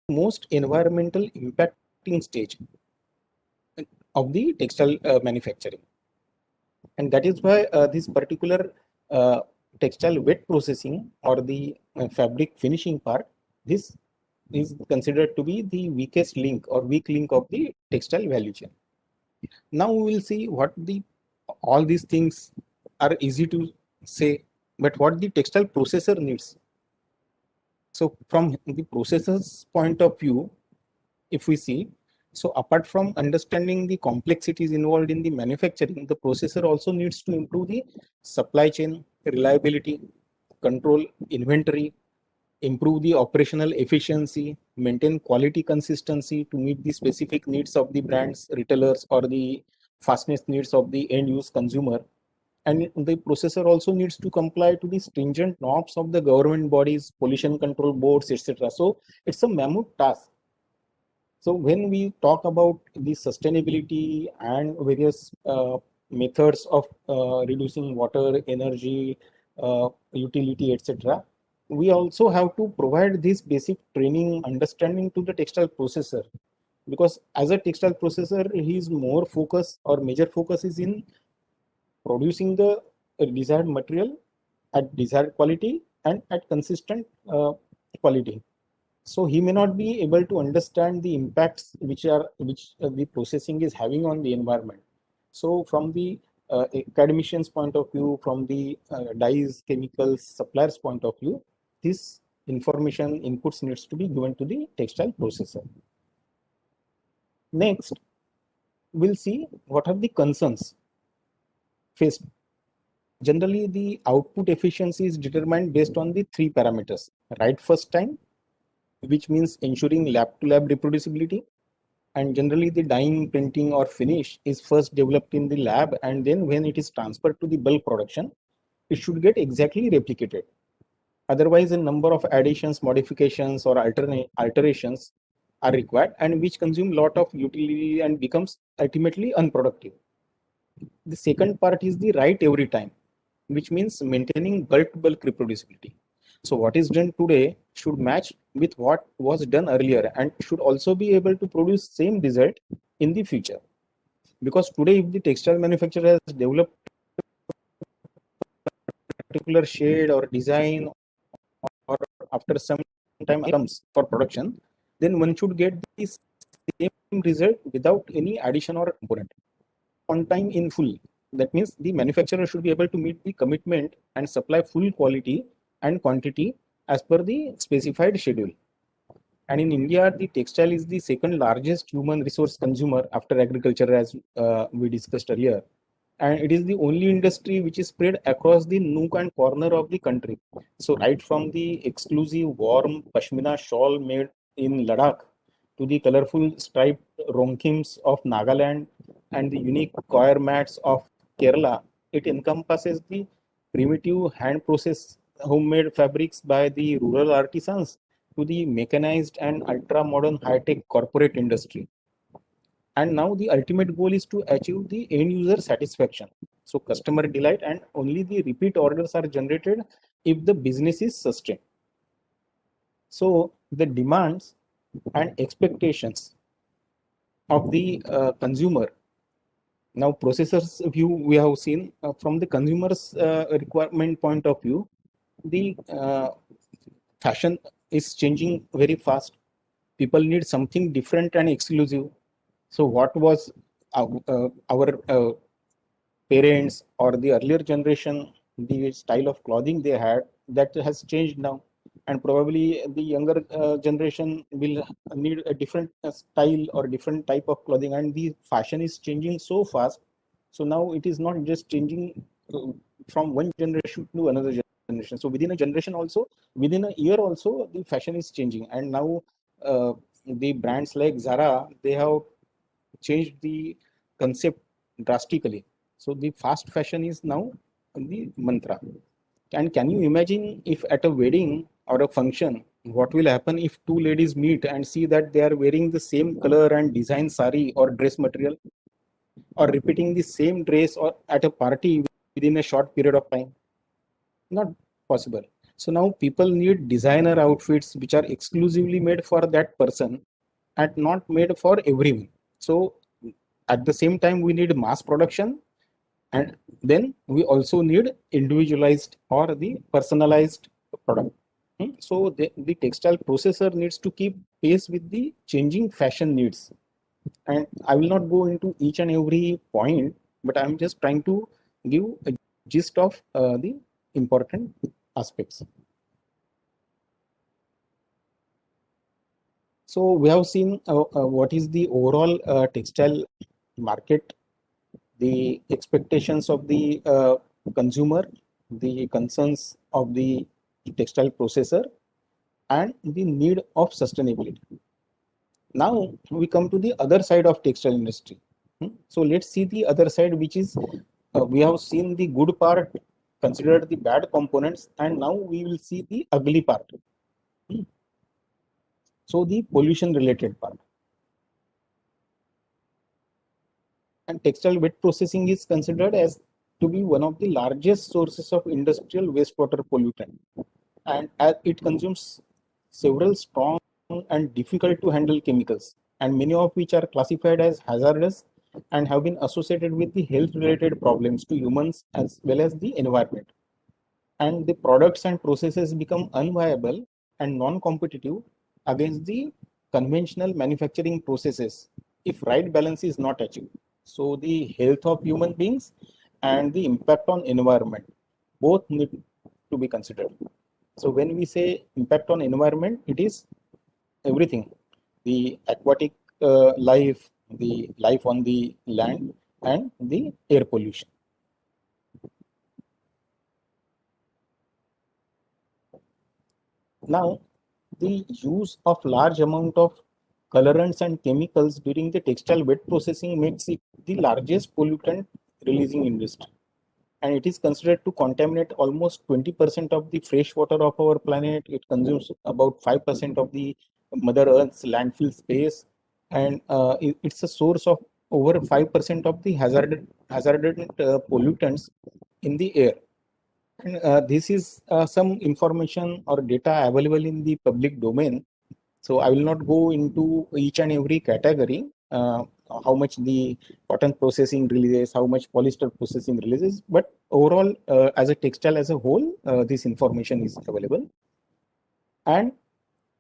most environmental impacting stage of the textile manufacturing. And that is why this particular textile wet processing or the fabric finishing part, this is considered to be the weakest link or weak link of the textile value chain. Now we will see what the all these things are easy to say, but what the textile processor needs. So from the processor's point of view, if we see, so apart from understanding the complexities involved in the manufacturing, the processor also needs to improve the supply chain reliability, control inventory, improve the operational efficiency, maintain quality consistency to meet the specific needs of the brands, retailers, or the fastness needs of the end use consumer. And the processor also needs to comply to the stringent norms of the government bodies, pollution control boards, etc. So it's a mammoth task. So when we talk about the sustainability and various methods of reducing water, energy, utility, etc., we also have to provide this basic training, understanding to the textile processor, because as a textile processor, his more focus or major focus is in producing the desired material at desired quality and at consistent quality. So he may not be able to understand the impacts which the processing is having on the environment. So from the academician's point of view, from the dyes, chemicals, suppliers point of view, this information inputs needs to be given to the textile processor. Next, we'll see what are the concerns faced. Generally, the output efficiency is determined based on the three parameters: right first time, which means ensuring lab-to-lab reproducibility. And generally, the dyeing, printing, or finish is first developed in the lab, and then when it is transferred to the bulk production, it should get exactly replicated. Otherwise, a number of additions, modifications, or alterations are required, and which consume a lot of utility and becomes ultimately unproductive. The second part is the right every time, which means maintaining bulk-to-bulk reproducibility. So what is done today should match with what was done earlier and should also be able to produce same result in the future. Because today, if the textile manufacturer has developed a particular shade or design, or after some time comes for production, then one should get the same result without any addition or component on time in full. That means the manufacturer should be able to meet the commitment and supply full quality and quantity as per the specified schedule. And in India, the textile is the second largest human resource consumer after agriculture, as we discussed earlier. And it is the only industry which is spread across the nook and corner of the country. So, right from the exclusive warm Pashmina shawl made in Ladakh to the colorful striped ronkims of Nagaland and the unique coir mats of Kerala, it encompasses the primitive hand processed homemade fabrics by the rural artisans to the mechanized and ultra modern high tech corporate industry. And now the ultimate goal is to achieve the end user satisfaction. So customer delight, and only the repeat orders are generated if the business is sustained. So the demands and expectations of the consumer. Now processors view, we have seen from the consumer's requirement point of view, the fashion is changing very fast. People need something different and exclusive. So what was our parents or the earlier generation, the style of clothing they had, that has changed now, and probably the younger generation will need a different style or different type of clothing, and the fashion is changing so fast. So now it is not just changing from one generation to another generation. So within a generation also, within a year also, the fashion is changing. And now the brands like Zara, they have changed the concept drastically. So the fast fashion is now the mantra. And can you imagine if at a wedding or a function, what will happen if two ladies meet and see that they are wearing the same color and design sari or dress material, or repeating the same dress or at a party within a short period of time? Not possible. So now people need designer outfits which are exclusively made for that person and not made for everyone. So at the same time, we need mass production, and then we also need individualized or the personalized product. So the textile processor needs to keep pace with the changing fashion needs. And I will not go into each and every point, but I'm just trying to give a gist of the important aspects. So we have seen what is the overall textile market, the expectations of the consumer, the concerns of the textile processor, and the need of sustainability. Now we come to the other side of textile industry. So let's see the other side, which is we have seen the good part, considered the bad components, and now we will see the ugly part. Hmm. So the pollution related part. And textile wet processing is considered as to be one of the largest sources of industrial wastewater pollutant, and as it consumes several strong and difficult to handle chemicals, and many of which are classified as hazardous and have been associated with the health related problems to humans as well as the environment. And the products and processes become unviable and non-competitive against the conventional manufacturing processes if right balance is not achieved. So the health of human beings and the impact on environment both need to be considered. So when we say impact on environment, it is everything: the aquatic life, the life on the land, and the air pollution. Now, the use of large amount of colorants and chemicals during the textile wet processing makes it the largest pollutant releasing industry, and it is considered to contaminate almost 20% of the fresh water of our planet. It consumes about 5% of the Mother Earth's landfill space, and it's a source of over 5% of the hazardous pollutants in the air. And this is some information or data available in the public domain. So I will not go into each and every category, how much the cotton processing releases, how much polyester processing releases, but overall, as a textile as a whole, this information is available. And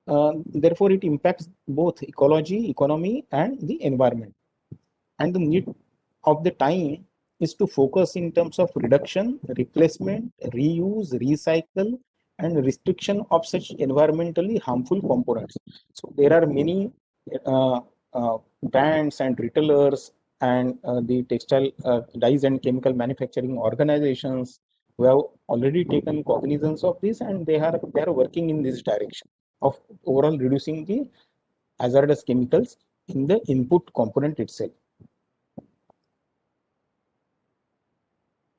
therefore, it impacts both ecology, economy, and the environment. And the need of the time is to focus in terms of reduction, replacement, reuse, recycle, and restriction of such environmentally harmful components. So there are many uh, brands and retailers and the textile dyes and chemical manufacturing organizations who have already taken cognizance of this, and they are working in this direction of overall reducing the hazardous chemicals in the input component itself.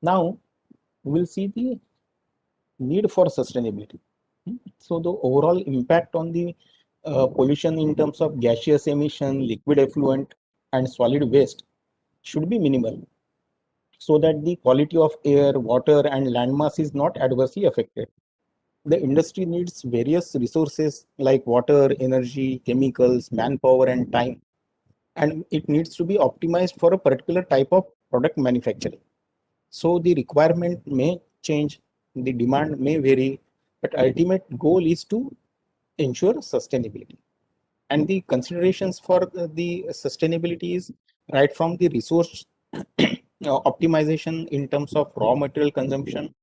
Now we will see the need for sustainability. So the overall impact on the pollution in terms of gaseous emission, liquid effluent, and solid waste should be minimal, so that the quality of air, water, and landmass is not adversely affected. The industry needs various resources like water, energy, chemicals, manpower, and time, and it needs to be optimized for a particular type of product manufacturing. So the requirement may change, the demand may vary, but ultimate goal is to ensure sustainability. And the considerations for the sustainability is right from the resource optimization in terms of raw material consumption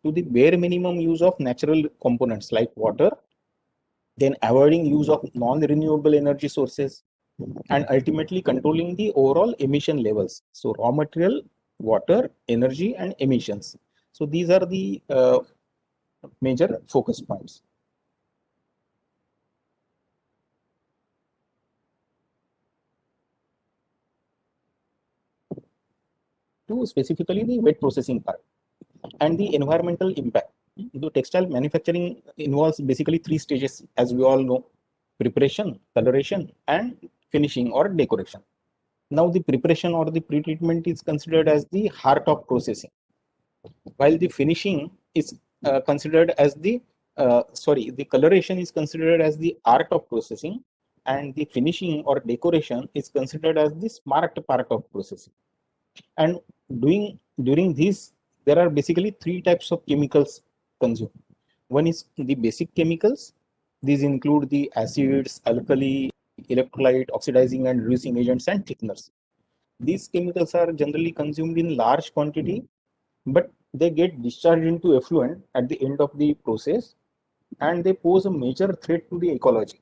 to the bare minimum use of natural components like water, then avoiding use of non-renewable energy sources, and ultimately controlling the overall emission levels. So raw material, water, energy, and emissions. So these are the major focus points. To specifically the wet processing part and the environmental impact. The textile manufacturing involves basically three stages, as we all know: preparation, coloration, and finishing or decoration. Now, the preparation or the pre-treatment is considered as the heart of processing, while the finishing is considered as the sorry, the coloration is considered as the art of processing, and the finishing or decoration is considered as the smart part of processing. And during this, there are basically three types of chemicals consumed. One is the basic chemicals. These include the acids, alkali, electrolyte, oxidizing and reducing agents, and thickeners. These chemicals are generally consumed in large quantity, but they get discharged into effluent at the end of the process, and they pose a major threat to the ecology.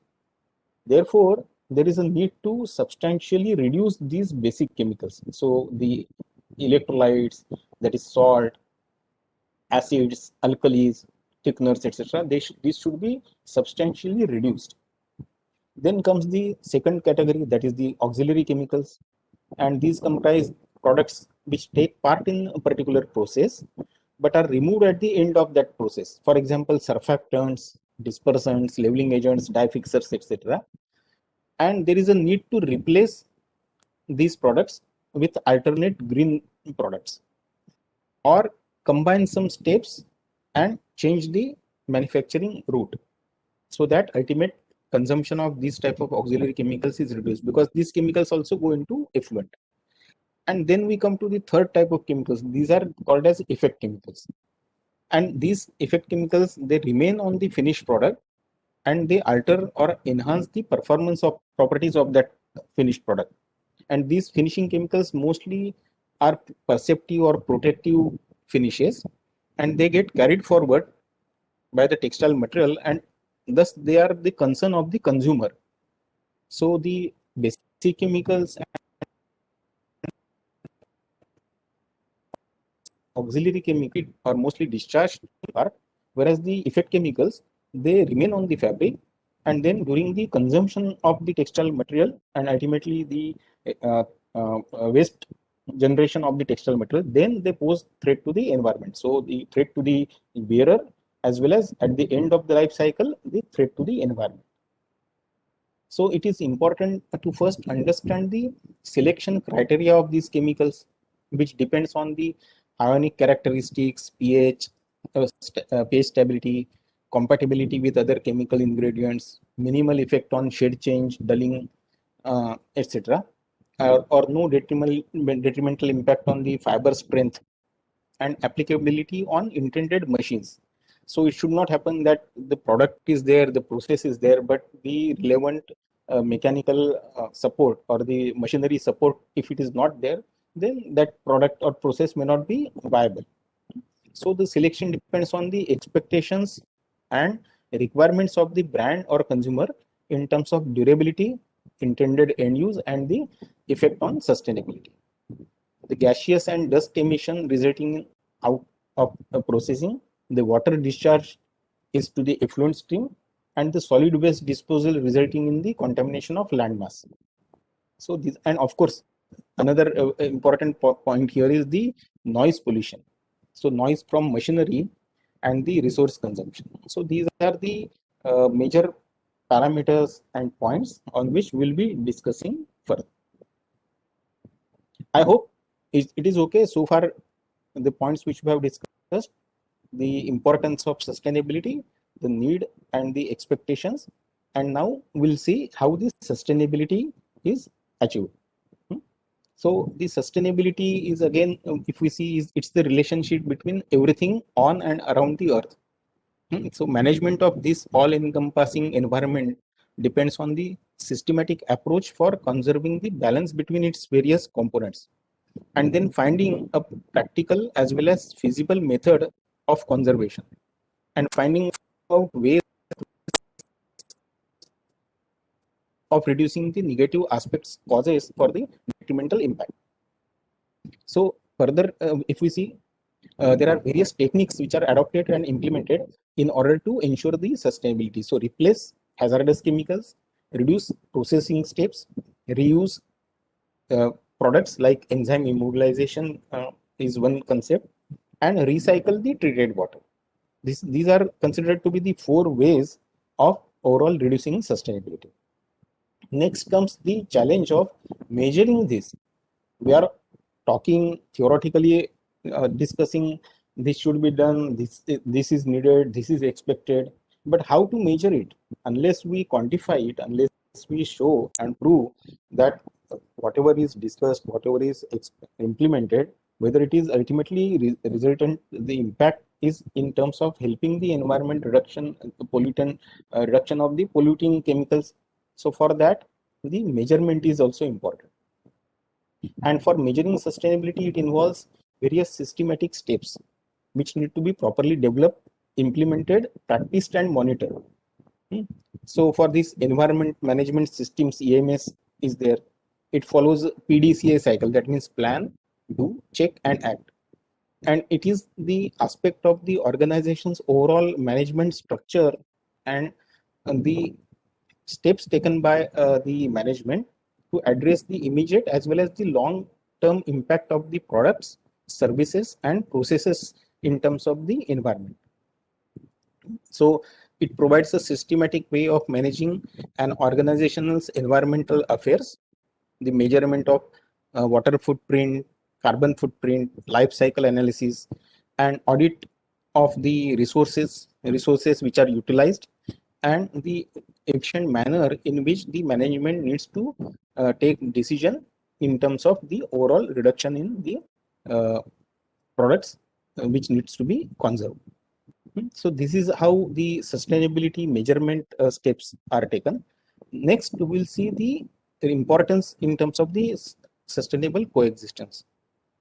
Therefore, there is a need to substantially reduce these basic chemicals. So the electrolytes, that is salt, acids, alkalis, thickeners, etc., these should be substantially reduced. Then comes the second category, that is the auxiliary chemicals, and these comprise products which take part in a particular process but are removed at the end of that process. For example, surfactants, dispersants, leveling agents, dye fixers, etc. And there is a need to replace these products with alternate green products, or combine some steps and change the manufacturing route, so that ultimate consumption of these type of auxiliary chemicals is reduced, because these chemicals also go into effluent. And then we come to the third type of chemicals. These are called as effect chemicals, and these effect chemicals, they remain on the finished product, and they alter or enhance the performance of properties of that finished product. And these finishing chemicals mostly are perceptive or protective finishes, and they get carried forward by the textile material, and thus they are the concern of the consumer. So the basic chemicals and auxiliary chemicals are mostly discharged part, whereas the effect chemicals, they remain on the fabric, and then during the consumption of the textile material, and ultimately the uh, waste generation of the textile material, then they pose threat to the environment. So the threat to the wearer, as well as at the end of the life cycle, the threat to the environment. So it is important to first understand the selection criteria of these chemicals, which depends on the ionic characteristics, pH, pH stability, compatibility with other chemical ingredients, minimal effect on shade change, dulling, etc., or no detrimental impact on the fiber strength, and applicability on intended machines. So it should not happen that the product is there, the process is there, but the relevant mechanical support or the machinery support, if it is not there, then that product or process may not be viable. So the selection depends on the expectations and requirements of the brand or consumer in terms of durability, intended end use, and the effect on sustainability. The gaseous and dust emission resulting out of processing, the water discharge is to the effluent stream, and the solid waste disposal resulting in the contamination of landmass. So this, and of course, another important point here is the noise pollution. So noise from machinery and the resource consumption. So these are the major parameters and points on which we'll be discussing further. I hope it is okay so far. The points which we have discussed, the importance of sustainability, the need and the expectations, and now we'll see how this sustainability is achieved. Hmm. So the sustainability is again, if we see, is it's the relationship between everything on and around the earth. So management of this all-encompassing environment depends on the systematic approach for conserving the balance between its various components, and then finding a practical as well as feasible method of conservation, and finding out ways of reducing the negative aspects causes for the detrimental impact. So further, if we see, there are various techniques which are adopted and implemented in order to ensure the sustainability. So replace hazardous chemicals, reduce processing steps, reuse uh, products like enzyme immobilization is one concept, and recycle the treated water. These are considered to be the four ways of overall reducing sustainability. Next comes the challenge of measuring this. We are talking theoretically, discussing this should be done, this is needed, this is expected, But how to measure it? Unless we quantify it, unless we show and prove that whatever is discussed, whatever is implemented, whether it is ultimately resultant, the impact is in terms of helping the environment reduction, pollutant reduction of the polluting chemicals. So for that, the measurement is also important. And for measuring sustainability, it involves various systematic steps which need to be properly developed, implemented, practiced, and monitored. Hmm. So for this environment management systems, EMS is there. It follows PDCA cycle, that means plan, do, check, and act. And it is the aspect of the organization's overall management structure and the steps taken by the management to address the immediate as well as the long term impact of the products, services, and processes in terms of the environment. So it provides a systematic way of managing an organization's environmental affairs, the measurement of water footprint, carbon footprint, life cycle analysis, and audit of the resources which are utilized, and the efficient manner in which the management needs to take decision in terms of the overall reduction in the products which needs to be conserved. So this is how the sustainability measurement steps are taken. Next, we will see the importance in terms of the sustainable coexistence.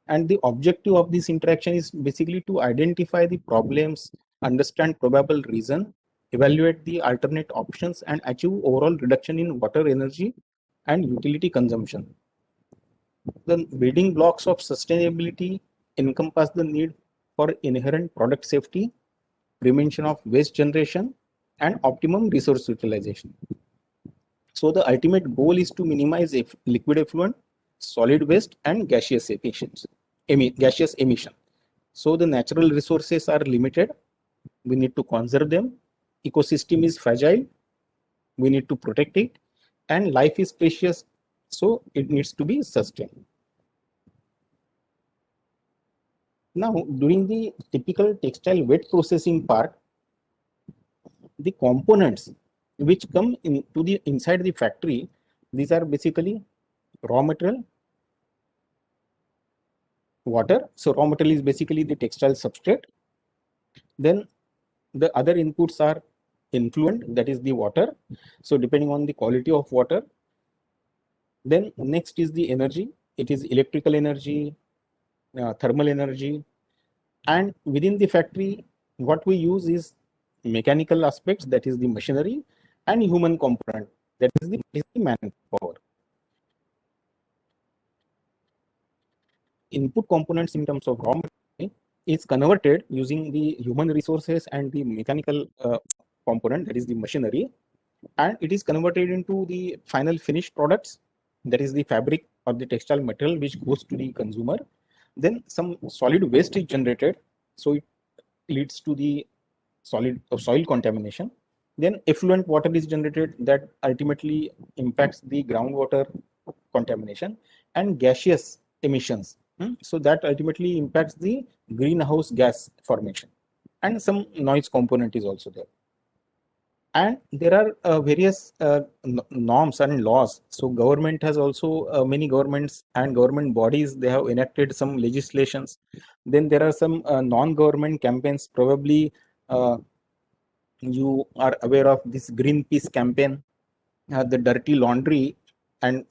And the objective of this interaction is basically to identify the problems, understand probable reason, evaluate the alternate options, and achieve overall reduction in water, energy, and utility consumption. The building blocks of sustainability encompass the need for inherent product safety, prevention of waste generation, and optimum resource utilization. So the ultimate goal is to minimize liquid effluent, solid waste, and gaseous emission. So the natural resources are limited. We need to conserve them. Ecosystem is fragile. We need to protect it. And life is precious. So it needs to be sustained. Now, during the typical textile wet processing part, the components which come into the inside the factory, these are basically raw material, water. So raw material is basically the textile substrate. Then the other inputs are influent, that is the water. So depending on the quality of water. Then next is the energy. It is electrical energy, thermal energy, and within the factory, what we use is mechanical aspects, that is the machinery, and human component, that is the manpower. Input components in terms of raw material is converted using the human resources and the mechanical component, that is the machinery, and it is converted into the final finished products, that is the fabric or the textile material which goes to the consumer. Then some solid waste is generated, so it leads to the solid soil contamination. Then effluent water is generated that ultimately impacts the groundwater contamination, and gaseous emissions. So that ultimately impacts the greenhouse gas formation, and some noise component is also there. And there are various norms and laws. So government has also many governments and government bodies, they have enacted some legislations. Then there are some non-government campaigns. Probably you are aware of this Greenpeace campaign, the dirty laundry, and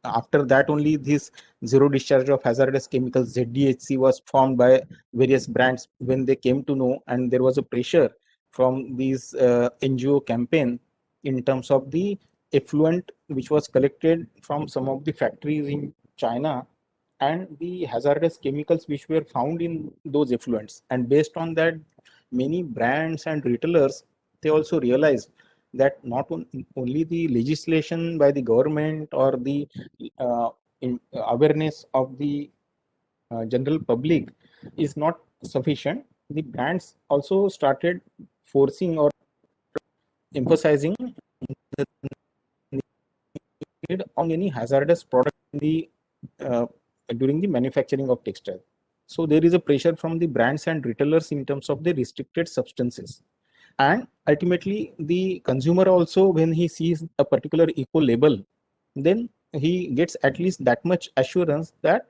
after that only this zero discharge of hazardous chemicals, ZDHC, was formed by various brands when they came to know, and there was a pressure from these NGO campaign in terms of the effluent which was collected from some of the factories in China, and the hazardous chemicals which were found in those effluents. And based on that, many brands and retailers, they also realized that not only the legislation by the government or the awareness of the general public is not sufficient. The brands also started forcing or emphasizing the need on any hazardous product in the during the manufacturing of textile. So there is a pressure from the brands and retailers in terms of the restricted substances. And ultimately the consumer also, when he sees a particular eco label, then he gets at least that much assurance that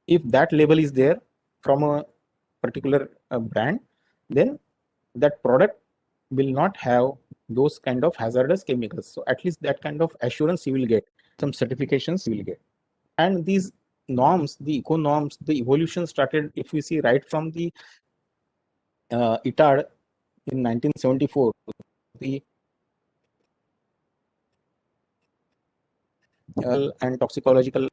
if that label is there from a particular brand, then that product will not have those kind of hazardous chemicals. So at least that kind of assurance you will get, some certifications you will get. And these norms, the eco norms, the evolution started, if we see, right from the ITAR in 1974, the and toxicological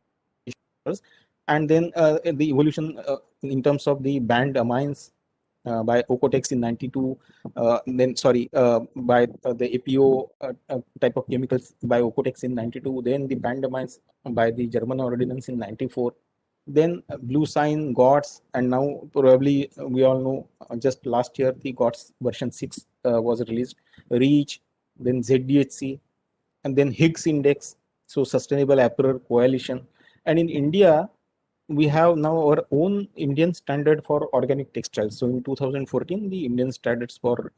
issues, and then the evolution in terms of the banned amines by Ocotex in 92, then sorry, by the APO type of chemicals by Ocotex in 92, then the banned amines by the German ordinance in 94, then Blue Sign, GOTS, and now probably we all know just last year the GOTS version 6 was released, REACH, then ZDHC, and then Higgs Index, so Sustainable Apparel Coalition. And in India, we have now our own Indian standard for organic textiles. So in 2014, the Indian standards for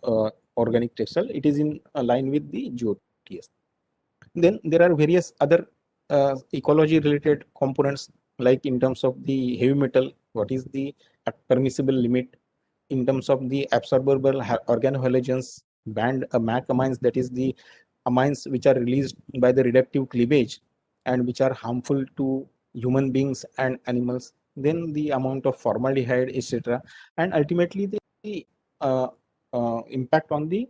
organic textile, it is in line with the GOTS. Then there are various other ecology related components, like in terms of the heavy metal, what is the permissible limit, in terms of the absorbable organohalogens, banned MAC amines, that is the amines which are released by the reductive cleavage and which are harmful to human beings and animals, then the amount of formaldehyde, etc., and ultimately the uh, impact on the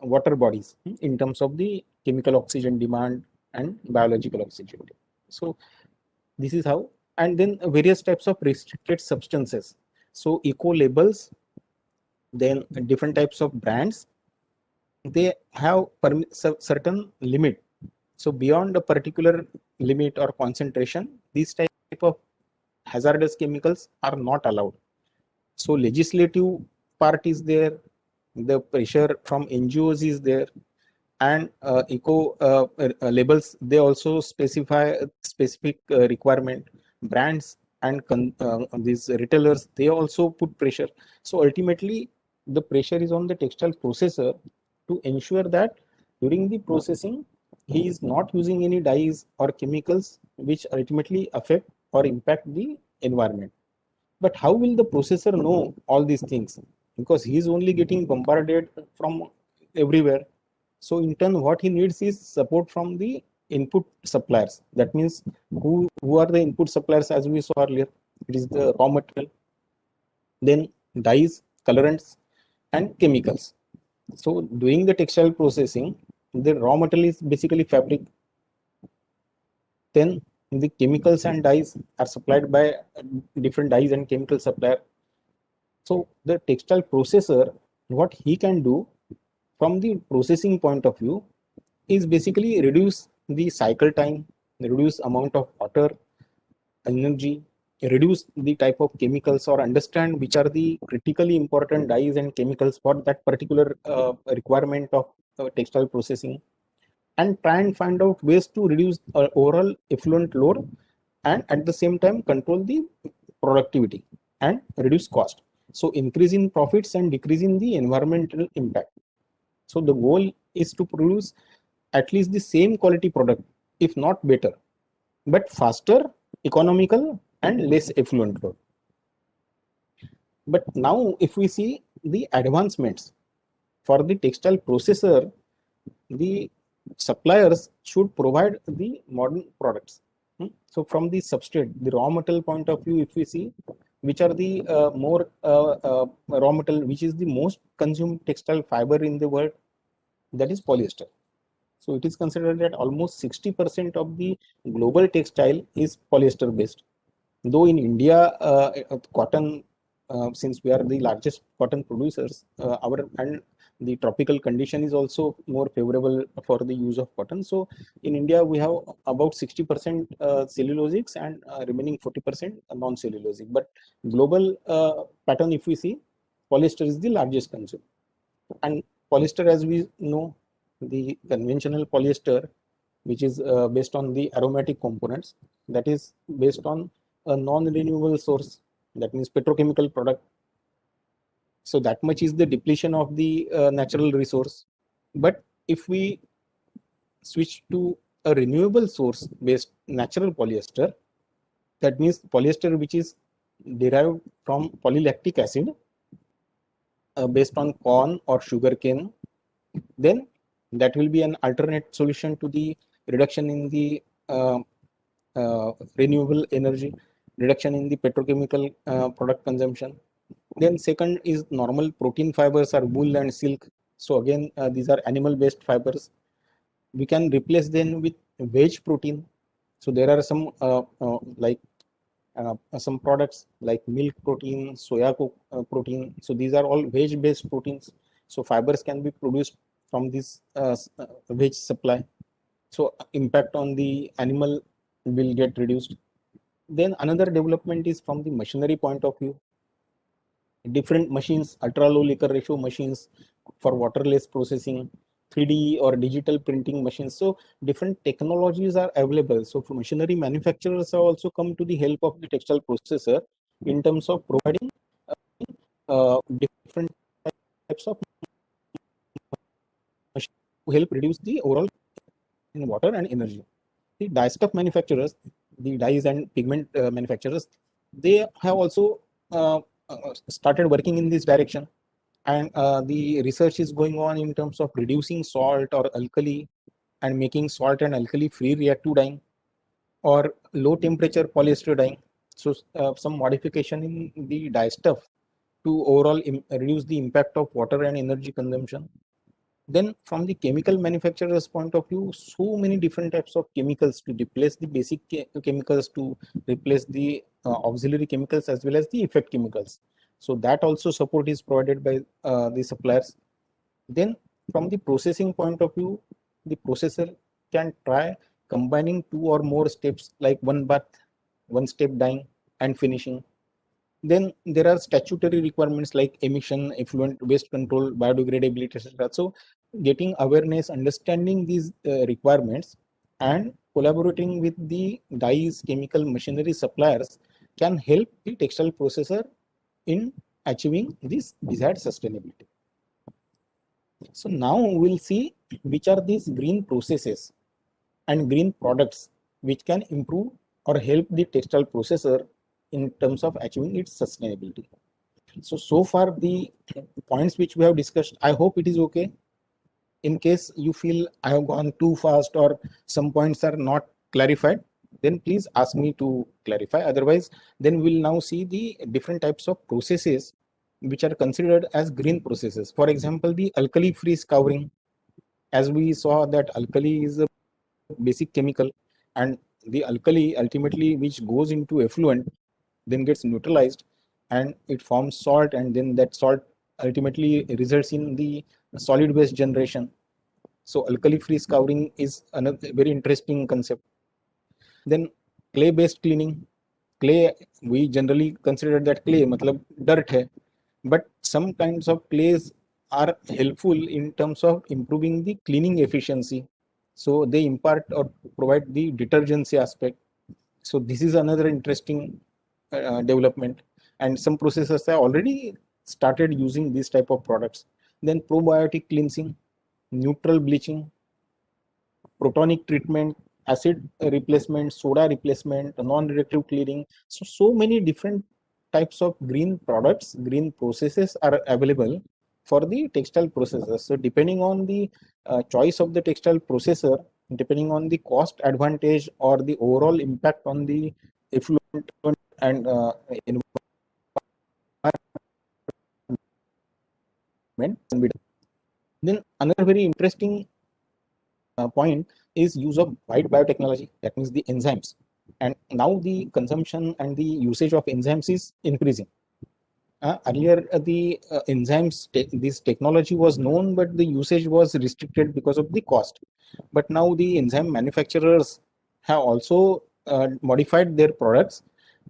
water bodies in terms of the chemical oxygen demand and biological oxygen. So this is how. And then various types of restricted substances. So eco labels, then different types of brands, they have certain limit. So beyond a particular limit or concentration, these type of hazardous chemicals are not allowed. So legislative part is there, the pressure from NGOs is there, and eco labels, they also specify specific requirement. Brands and these retailers, they also put pressure. So ultimately the pressure is on the textile processor to ensure that during the processing he is not using any dyes or chemicals which ultimately affect or impact the environment. But how will the processor know all these things? Because he is only getting bombarded from everywhere. So in turn, what he needs is support from the input suppliers. That means who are the input suppliers, as we saw earlier? It is the raw material, then dyes, colorants, and chemicals. So doing the textile processing, the raw material is basically fabric. Then the chemicals and dyes are supplied by different dyes and chemical supplier. So the textile processor, what he can do from the processing point of view is basically reduce the cycle time, reduce amount of water, energy, reduce the type of chemicals, or understand which are the critically important dyes and chemicals for that particular requirement of textile processing, and try and find out ways to reduce overall effluent load, and at the same time control the productivity and reduce cost. So increase in profits and decrease in the environmental impact. So the goal is to produce at least the same quality product, if not better, but faster, economical, and less effluent load. But now if we see the advancements for the textile processor, the suppliers should provide the modern products. So from the substrate, the raw material point of view, if we see which are the more raw material, which is the most consumed textile fiber in the world, that is polyester. So it is considered that almost 60% of the global textile is polyester based. Though in India, cotton, since we are the largest cotton producers, our and the tropical condition is also more favorable for the use of cotton. So in India, we have about 60% cellulosics and remaining 40% non-cellulosic. But global pattern, if we see, polyester is the largest consumer. And polyester, as we know, the conventional polyester, which is based on the aromatic components, that is based on a non-renewable source, that means petrochemical product. So that much is the depletion of the natural resource. But if we switch to a renewable source based natural polyester, that means polyester which is derived from polylactic acid based on corn or sugarcane, then that will be an alternate solution to the reduction in the uh, renewable energy, reduction in the petrochemical product consumption. Then second is normal protein fibers are wool and silk. So again, these are animal based fibers. We can replace them with veg protein. So there are some some products like milk protein, soya protein. So these are all veg based proteins. So fibers can be produced from this veg supply. So impact on the animal will get reduced. Then another development is from the machinery point of view. Different machines, ultra low liquor ratio machines for waterless processing, 3D or digital printing machines. So different technologies are available. So for machinery manufacturers have also come to the help of the textile processor in terms of providing different types of machines to help reduce the overall in water and energy. The dye stuff manufacturers, the dyes and pigment manufacturers, they have also started working in this direction. And the research is going on in terms of reducing salt or alkali and making salt and alkali free reactive dyeing or low temperature polyester dyeing. So some modification in the dye stuff to overall reduce the impact of water and energy consumption. Then from the chemical manufacturer's point of view, so many different types of chemicals to replace the basic chemicals, to replace the auxiliary chemicals as well as the effect chemicals. So that also support is provided by the suppliers. Then from the processing point of view, the processor can try combining two or more steps like one bath, one step dyeing and finishing. Then there are statutory requirements like emission, effluent, waste control, biodegradability, etc. So getting awareness, understanding these requirements and collaborating with the dyes, chemical machinery suppliers can help the textile processor in achieving this desired sustainability. So now we'll see which are these green processes and green products which can improve or help the textile processor in terms of achieving its sustainability. So far the points which we have discussed, I hope it is okay. In case you feel I have gone too fast or some points are not clarified, then please ask me to clarify. Otherwise, then we'll now see the different types of processes which are considered as green processes. For example, the alkali free scouring. As we saw that alkali is a basic chemical, and the alkali ultimately which goes into effluent then gets neutralized and it forms salt, and then that salt ultimately results in the solid waste generation. So alkali free scouring is another very interesting concept. Then clay based cleaning. Clay, we generally consider that clay matlab dirt hai, but some kinds of clays are helpful in terms of improving the cleaning efficiency. So they impart or provide the detergency aspect. So this is another interesting development, and some processors have already started using this type of products. Then probiotic cleansing, neutral bleaching, protonic treatment, acid replacement, soda replacement, non-reactive cleaning. So many different types of green products, green processes are available for the textile processors. So depending on the choice of the textile processor, depending on the cost advantage or the overall impact on the effluent and environment. Then another very interesting point is use of wide biotechnology, that means the enzymes. And now the consumption and the usage of enzymes is increasing. Earlier, the enzymes, this technology was known, but the usage was restricted because of the cost. But now the enzyme manufacturers have also modified their products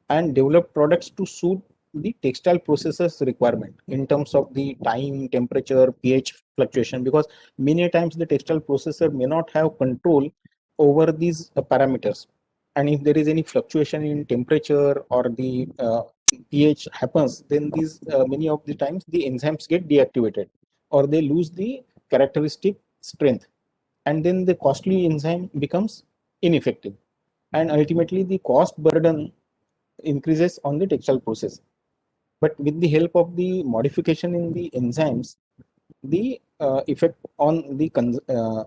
and developed products to suit the textile processes requirement in terms of the time, temperature, pH fluctuation, because many times the textile processor may not have control over these parameters. And if there is any fluctuation in temperature or the pH happens, then these many of the times the enzymes get deactivated or they lose the characteristic strength, and then the costly enzyme becomes ineffective, and ultimately the cost burden increases on the textile process. But with the help of the modification in the enzymes, the effect on the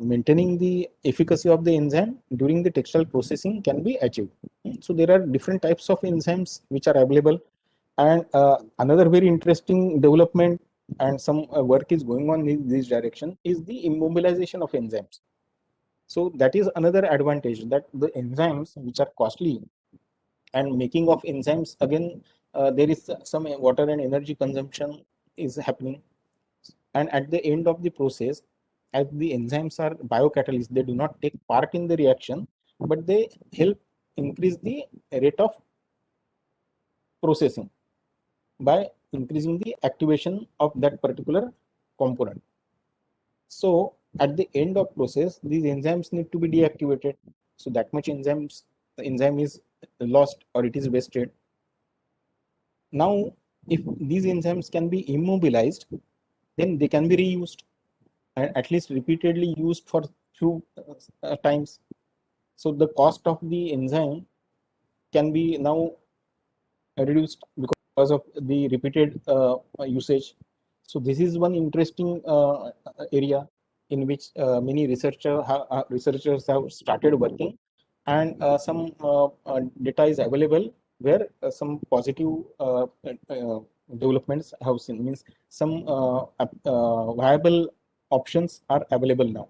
maintaining the efficacy of the enzyme during the textile processing can be achieved. So there are different types of enzymes which are available, and another very interesting development and some work is going on in this direction is the immobilization of enzymes. So that is another advantage, that the enzymes which are costly and making of enzymes again, there is some water and energy consumption is happening, and at the end of the process, as the enzymes are biocatalysts, they do not take part in the reaction, but they help increase the rate of processing by increasing the activation of that particular component. So at the end of process, these enzymes need to be deactivated. So that much enzyme is lost or it is wasted. Now, if these enzymes can be immobilized, then they can be reused and at least repeatedly used for few times. So the cost of the enzyme can be now reduced because of the repeated usage. So this is one interesting area in which many researchers have started working, and some data is available where some positive developments have seen, means some viable options are available now.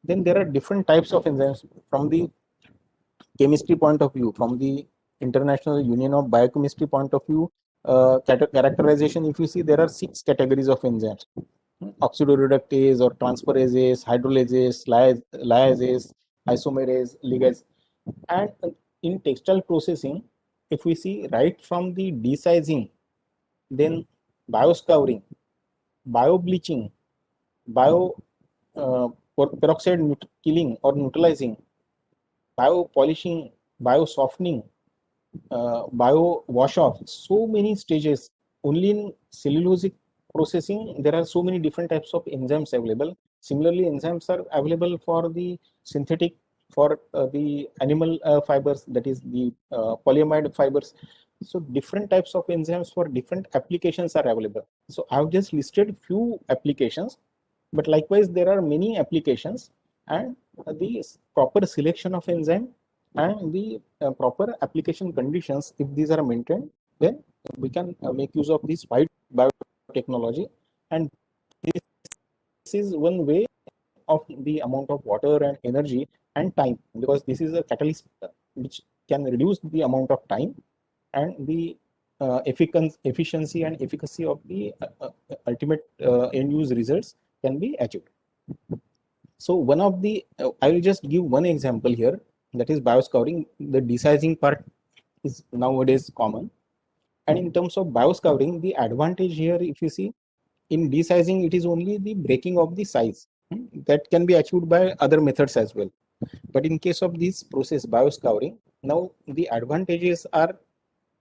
Then there are different types of enzymes from the chemistry point of view, from the International Union of Biochemistry point of view, characterization, if you see, there are 6 categories of enzymes: oxidoreductase or transferases, hydrolases, lyases, isomerase, ligase. And in textile processing, if we see right from the desizing, then bioscouring, biobleaching, bio peroxide killing or neutralizing, bio polishing, bio softening, bio wash off, so many stages. Only in cellulosic processing, there are so many different types of enzymes available. Similarly, enzymes are available for the synthetic, for the animal fibers, that is the polyamide fibers. So different types of enzymes for different applications are available. So I've just listed few applications, but likewise there are many applications, and the proper selection of enzyme and the proper application conditions, if these are maintained, then we can make use of this wide biotechnology. And this is one way of the amount of water and energy and time, because this is a catalyst which can reduce the amount of time, and the efficiency and efficacy of the ultimate end use results can be achieved. So one of the, I will just give one example here, that is bioscouring. The desizing part is nowadays common. And in terms of bioscouring, the advantage here, if you see, in desizing, it is only the breaking of the size. That can be achieved by other methods as well. But in case of this process, bioscouring, now the advantages are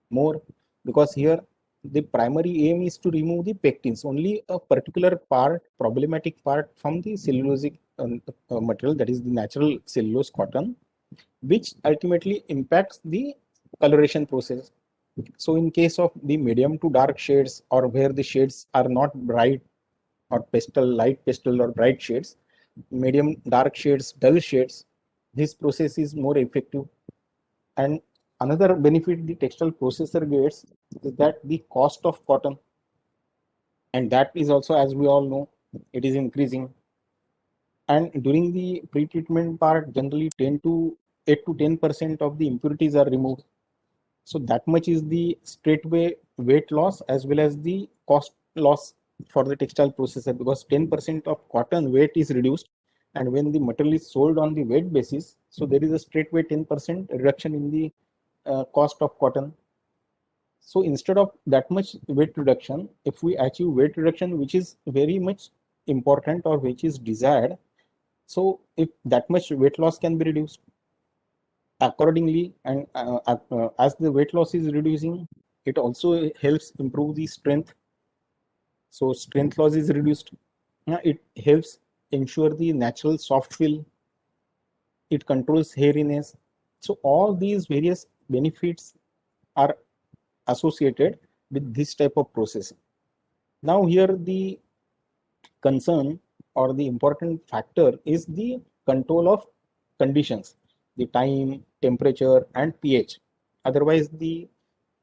more, because here the primary aim is to remove the pectins, only a particular part, problematic part from the cellulosic material, that is the natural cellulose cotton, which ultimately impacts the coloration process. So in case of the medium to dark shades, or where the shades are not bright or pastel, light pastel or bright shades, medium dark shades, dull shades, this process is more effective. And another benefit the textile processor gets is that the cost of cotton, and that is also, as we all know, it is increasing. And during the pre-treatment part, generally 10 to 8 to 10% of the impurities are removed. So that much is the straightway weight loss as well as the cost loss for the textile processor, because 10% of cotton weight is reduced, and when the material is sold on the weight basis, so there is a straightway 10% reduction in the cost of cotton. So instead of that much weight reduction, if we achieve weight reduction, which is very much important or which is desired, so if that much weight loss can be reduced accordingly, and as the weight loss is reducing, It also helps improve the strength. So strength loss is reduced. It helps ensure the natural soft fill. It controls hairiness. So all these various benefits are associated with this type of process. Now here the concern or the important factor is the control of conditions, the time, temperature, and pH. Otherwise, the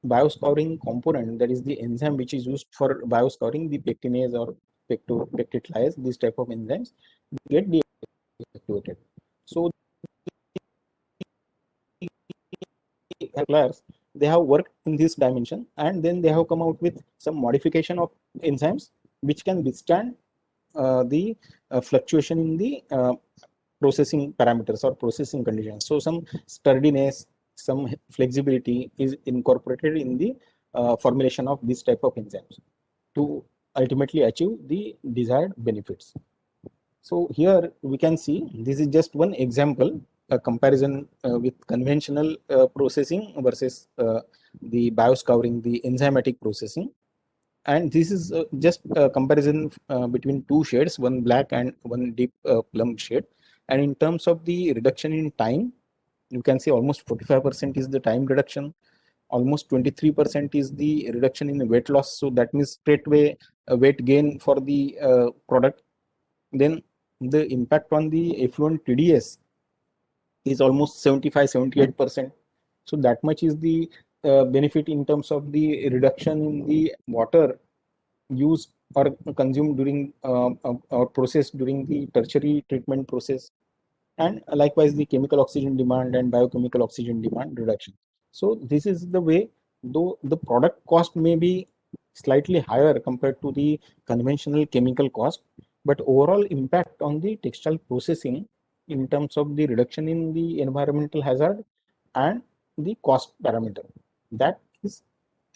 bioscouring component, that is the enzyme which is used for bioscouring, the pectinase or pectitliase, this type of enzymes get deactivated. So suppliers, they have worked in this dimension, and then they have come out with some modification of enzymes which can withstand the fluctuation in the processing parameters or processing conditions. So some sturdiness, some flexibility is incorporated in the formulation of this type of enzymes to ultimately achieve the desired benefits. So here we can see this is just one example, a comparison with conventional processing versus the bioscouring, the enzymatic processing. And this is just a comparison between two shades, one black and one deep plum shade. And in terms of the reduction in time, you can see almost 45% is the time reduction, almost 23% is the reduction in weight loss. So that means straightway weight gain for the product. Then the impact on the effluent TDS is almost 75-78%. So that much is the benefit in terms of the reduction in the water used or consumed during or processed during the tertiary treatment process, and likewise the chemical oxygen demand and biochemical oxygen demand reduction. So this is the way, though the product cost may be slightly higher compared to the conventional chemical cost, but overall impact on the textile processing in terms of the reduction in the environmental hazard and the cost parameter, that is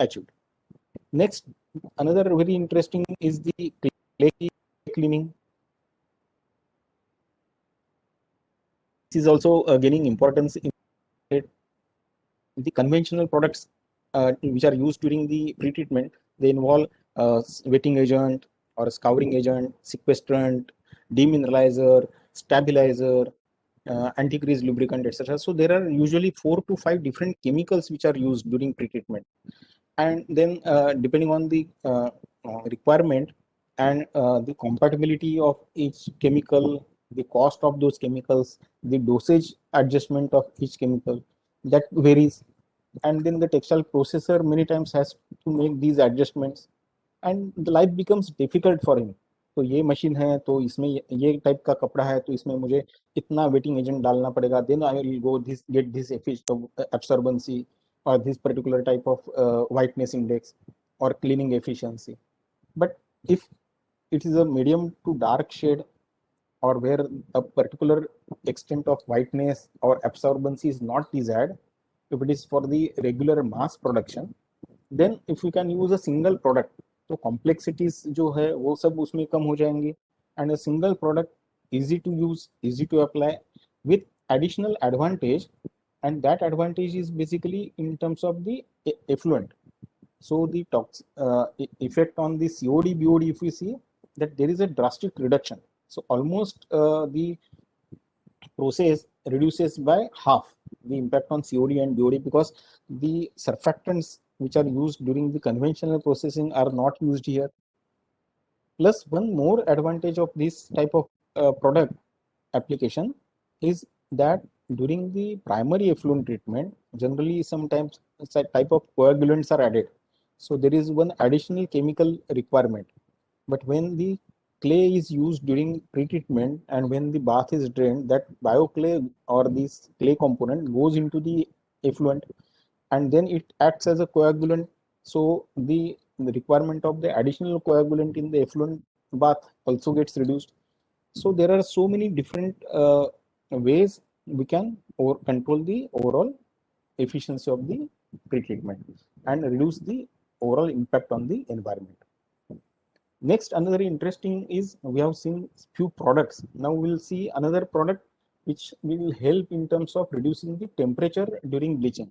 achieved. Next, another very interesting is the clay cleaning. This is also gaining importance in the conventional products which are used during the pre-treatment. They involve wetting agent or scouring agent, sequestrant, demineralizer, stabilizer, anti-grease lubricant, etc. So there are usually 4 to 5 different chemicals which are used during pre-treatment. And then depending on the requirement and the compatibility of each chemical, the cost of those chemicals, the dosage adjustment of each chemical, that varies. And then the textile processor many times has to make these adjustments, and the life becomes difficult for him. तो ये machine है तो इसमें ये type का कपड़ा है तो इसमें मुझे इतना वेटिंग एजेंट डालना पड़ेगा, then I will go this get this absorbency or this particular type of whiteness index or cleaning efficiency. But if it is a medium to dark shade, or where a particular extent of whiteness or absorbency is not desired, if it is for the regular mass production, then if we can use a single product, तो complexities जो है वो सब उसमें कम हो जाएंगे, and a single product, easy to use, easy to apply, with additional advantage, and that advantage is basically in terms of the effluent. So the effect on the COD BOD, if we see that there is a drastic reduction, so almost the process reduces by half the impact on COD and BOD, because the surfactants which are used during the conventional processing are not used here. Plus, one more advantage of this type of product application is that during the primary effluent treatment, generally sometimes a type of coagulants are added. So there is one additional chemical requirement. But when the clay is used during pre-treatment and when the bath is drained, that bioclay or this clay component goes into the effluent, and then it acts as a coagulant. So the requirement of the additional coagulant in the effluent bath also gets reduced. So there are so many different ways we can control the overall efficiency of the pre-treatment and reduce the overall impact on the environment. Next, another interesting is we have seen few products. Now we'll see another product which will help in terms of reducing the temperature during bleaching.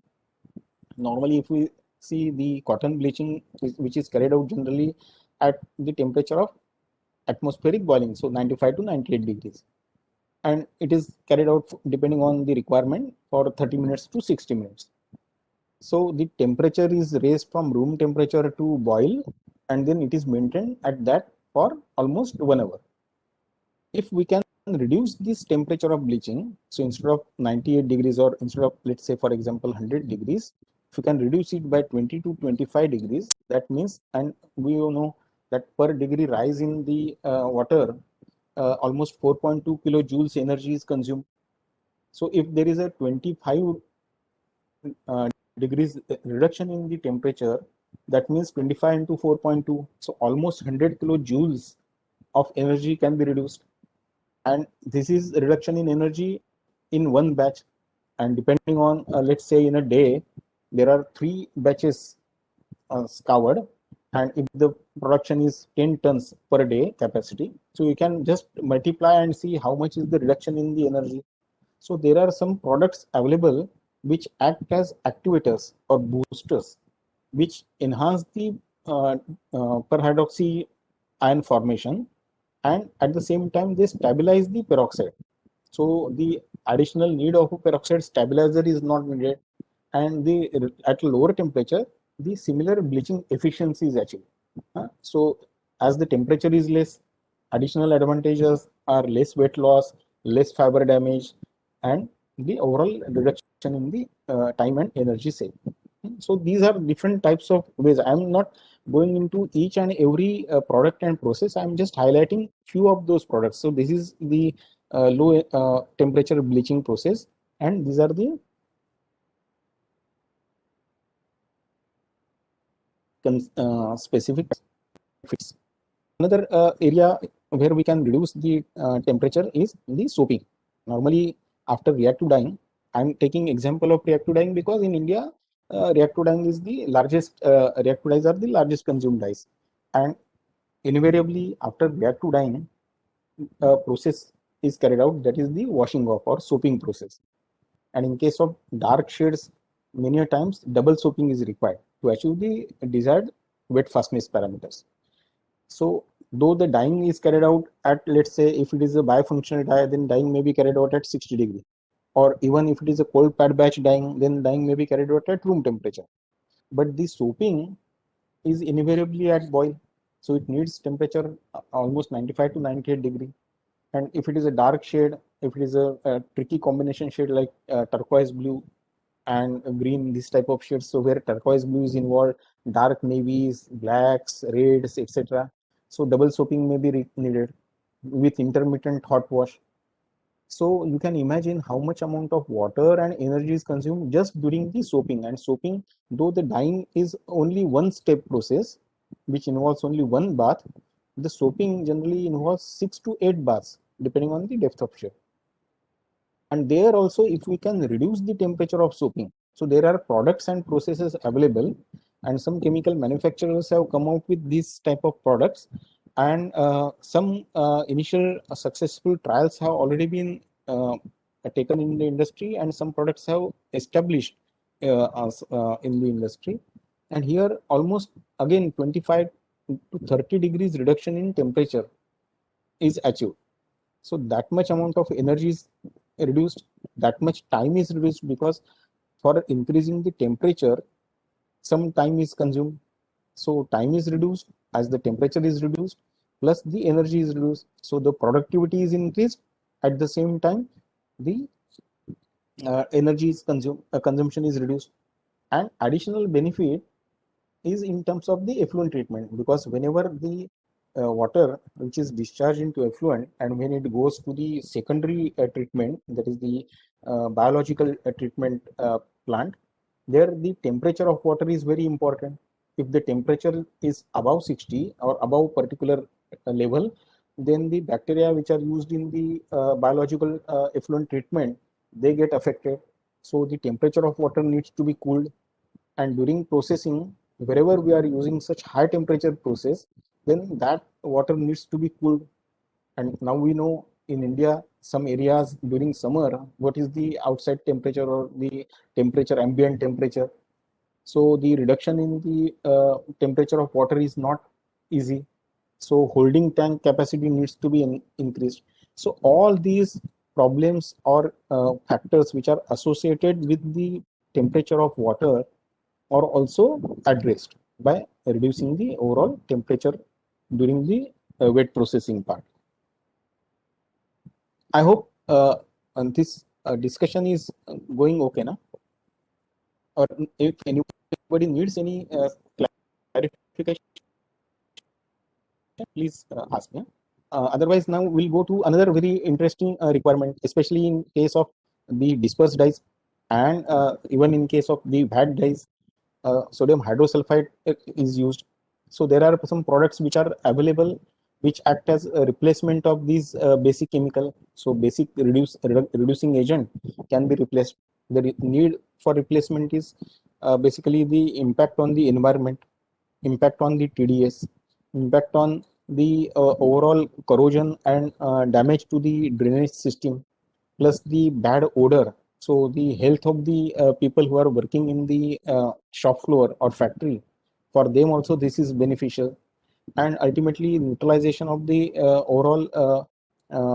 Normally, if we see the cotton bleaching, which is carried out generally at the temperature of atmospheric boiling, so 95 to 98 degrees, and it is carried out depending on the requirement for 30 minutes to 60 minutes. So the temperature is raised from room temperature to boil, and then it is maintained at that for almost 1 hour. If we can reduce this temperature of bleaching, so instead of 98 degrees, or instead of, let's say for example 100 degrees, if you can reduce it by 20 to 25 degrees, that means, and we all know that per degree rise in the water, almost 4.2 kilojoules energy is consumed. So if there is a 25 uh, degrees reduction in the temperature, that means 25 into 4.2, so almost 100 kilojoules of energy can be reduced. And this is reduction in energy in one batch, and depending on, let's say in a day there are 3 batches scoured, and if the production is 10 tons per day capacity, so you can just multiply and see how much is the reduction in the energy. So there are some products available which act as activators or boosters, which enhance the perhydroxy ion formation, and at the same time they stabilize the peroxide. So the additional need of a peroxide stabilizer is not needed, and the at lower temperature the similar bleaching efficiency is achieved. So as the temperature is less, additional advantages are less weight loss, less fiber damage, and the overall reduction in the time and energy saved. So these are different types of ways. I'm not going into each and every product and process. I'm just highlighting few of those products. So this is the low temperature bleaching process, and these are the specific benefits. Another area where we can reduce the temperature is the soaping. Normally, after reactive dyeing, I'm taking example of reactive dyeing because in India, reactive dyeing is the largest. Reactive dyes are the largest consumed dyes, and invariably after reactive dyeing, process is carried out, that is the washing off or soaping process. And in case of dark shades, many times double soaping is required to achieve the desired wet fastness parameters. So though the dyeing is carried out at, let's say if it is a bifunctional dye, then dyeing may be carried out at 60 degree, or even if it is a cold pad batch dyeing, then dyeing may be carried out at room temperature. But the soaping is invariably at boil, so it needs temperature almost 95 to 98 degree. And if it is a dark shade, if it is a tricky combination shade like turquoise blue and green, this type of shades, so where turquoise blue is involved, dark navies, blacks, reds, etc., so double soaping may be needed with intermittent hot wash. So you can imagine how much amount of water and energy is consumed just during the soaping. And soaping, though the dyeing is only one step process which involves only one bath, the soaping generally involves 6 to 8 baths depending on the depth of shade. And there also, if we can reduce the temperature of soaping, so there are products and processes available, and some chemical manufacturers have come out with these type of products, and some initial successful trials have already been taken in the industry, and some products have established in the industry. And here almost again 25 to 30 degrees reduction in temperature is achieved. So that much amount of energy is reduced, that much time is reduced, because for increasing the temperature some time is consumed. So time is reduced as the temperature is reduced, plus the energy is reduced, so the productivity is increased. At the same time, the energy is consumed, consumption is reduced. And additional benefit is in terms of the effluent treatment, because whenever the water which is discharged into effluent, and when it goes to the secondary treatment, that is the biological treatment plant, there the temperature of water is very important. If the temperature is above 60 or above particular level, then the bacteria which are used in the biological effluent treatment, they get affected. So the temperature of water needs to be cooled, and during processing, wherever we are using such high temperature process, then that water needs to be cooled. And now we know in India, some areas during summer, what is the outside temperature or the temperature, ambient temperature. So the reduction in the temperature of water is not easy. So holding tank capacity needs to be increased. So all these problems or factors which are associated with the temperature of water are also addressed by reducing the overall temperature during the wet processing part. I hope and this discussion is going okay now. Or if anybody needs any clarification, please ask me. Otherwise, now we'll go to another very interesting requirement, especially in case of the dispersed dyes and even in case of the VAT dyes, sodium hydrosulfide is used. So there are some products which are available which act as a replacement of these basic chemical. So basic reducing agent can be replaced. The need for replacement is basically the impact on the environment, impact on the TDS, impact on the overall corrosion and damage to the drainage system, plus the bad odor. So the health of the people who are working in the shop floor or factory, for them also this is beneficial, and ultimately neutralization of the overall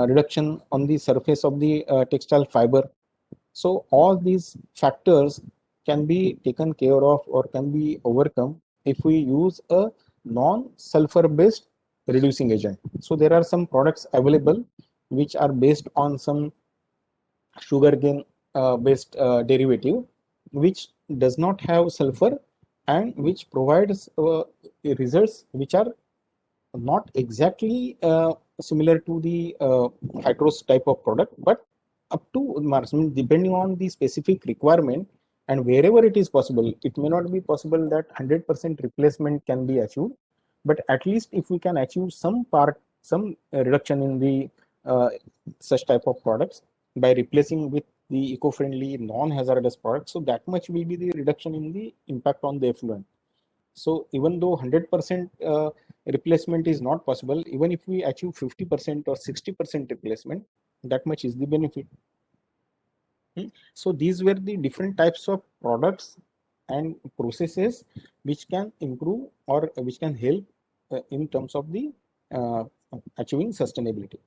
reduction on the surface of the textile fiber. So all these factors can be taken care of or can be overcome if we use a non-sulfur based reducing agent. So there are some products available which are based on some sugarcane based derivative which does not have sulfur and which provides results which are not exactly similar to the hydros type of product, but up to maximum depending on the specific requirement and wherever it is possible. It may not be possible that 100% replacement can be achieved, but at least if we can achieve some part, some reduction in the such type of products by replacing with the eco-friendly non-hazardous products, so that much will be the reduction in the impact on the effluent. So even though 100% replacement is not possible, even if we achieve 50% or 60% replacement, that much is the benefit. So these were the different types of products and processes which can improve or which can help in terms of the uh, achieving sustainability.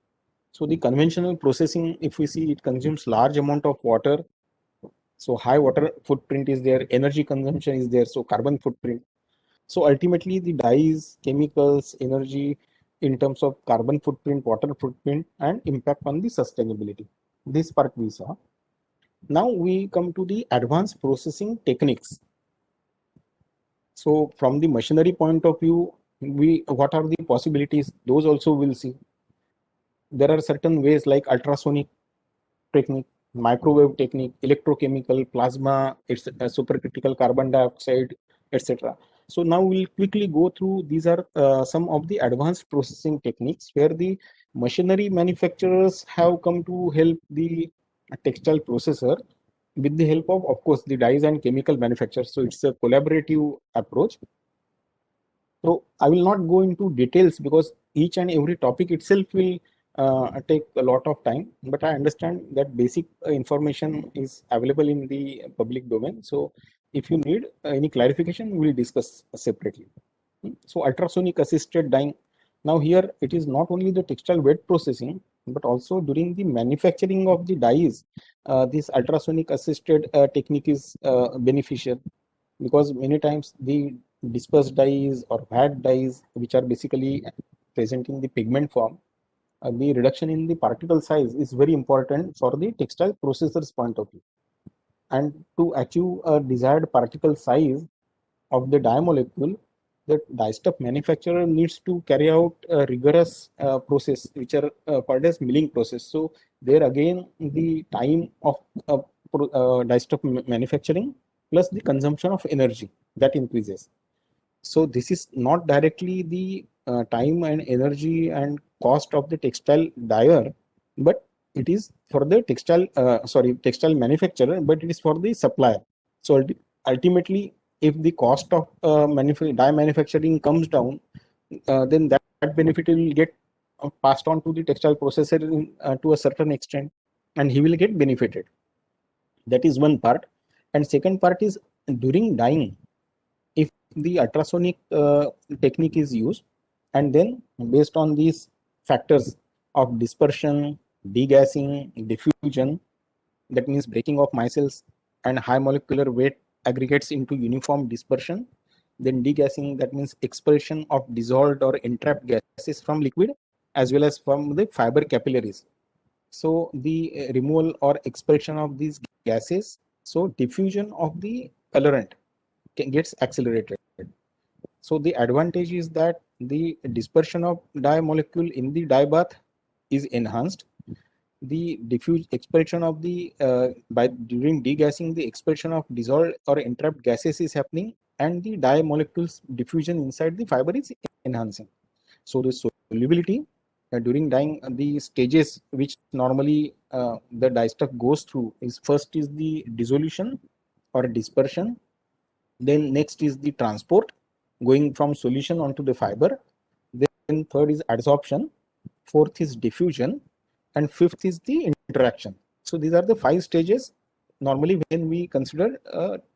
So the conventional processing, if we see, it consumes large amount of water. So high water footprint is there, energy consumption is there, so carbon footprint. So ultimately, the dyes, chemicals, energy in terms of carbon footprint, water footprint, and impact on the sustainability. This part we saw. Now we come to the advanced processing techniques. So from the machinery point of view, we what are the possibilities? Those also we'll see. There are certain ways like ultrasonic technique, microwave technique, electrochemical, plasma, it's supercritical carbon dioxide, etc. So now we'll quickly go through. These are some of the advanced processing techniques where the machinery manufacturers have come to help the textile processor with the help of course, the dyes and chemical manufacturers. So it's a collaborative approach. So I will not go into details because each and every topic itself will take a lot of time. But I understand that basic information is available in the public domain. So if you need any clarification, we will discuss separately. So ultrasonic assisted dyeing. Now here it is not only the textile wet processing, but also during the manufacturing of the dyes, this ultrasonic assisted technique is beneficial because many times the dispersed dyes or VAT dyes, which are basically present in the pigment form, the reduction in the particle size is very important for the textile processor's point of view. And to achieve a desired particle size of the dye molecule, the dyestuff manufacturer needs to carry out a rigorous process, which are called as milling process. So there again, the time of dyestuff manufacturing plus the consumption of energy that increases. So this is not directly the time and energy and cost of the textile dyer, but it is for the textile manufacturer, but it is for the supplier. So ultimately, if the cost of dye manufacturing comes down, then that benefit will get passed on to the textile processor to a certain extent, and he will get benefited. That is one part. And second part is during dyeing. the ultrasonic technique is used, and then based on these factors of dispersion, degassing, diffusion, that means breaking of micelles and high molecular weight aggregates into uniform dispersion, then degassing, that means expulsion of dissolved or entrapped gases from liquid as well as from the fiber capillaries. So the removal or expulsion of these gases, so diffusion of the colorant gets accelerated. So the advantage is that the dispersion of dye molecule in the dye bath is enhanced. The diffuse expulsion of the by during degassing, the expulsion of dissolved or entrapped gases is happening, and the dye molecules diffusion inside the fiber is enhancing. So the solubility during dyeing, the stages which normally the dye stuff goes through is, first is the dissolution or dispersion, then next is the transport going from solution onto the fiber, then third is adsorption, fourth is diffusion, and fifth is the interaction. So these are the 5 stages normally when we consider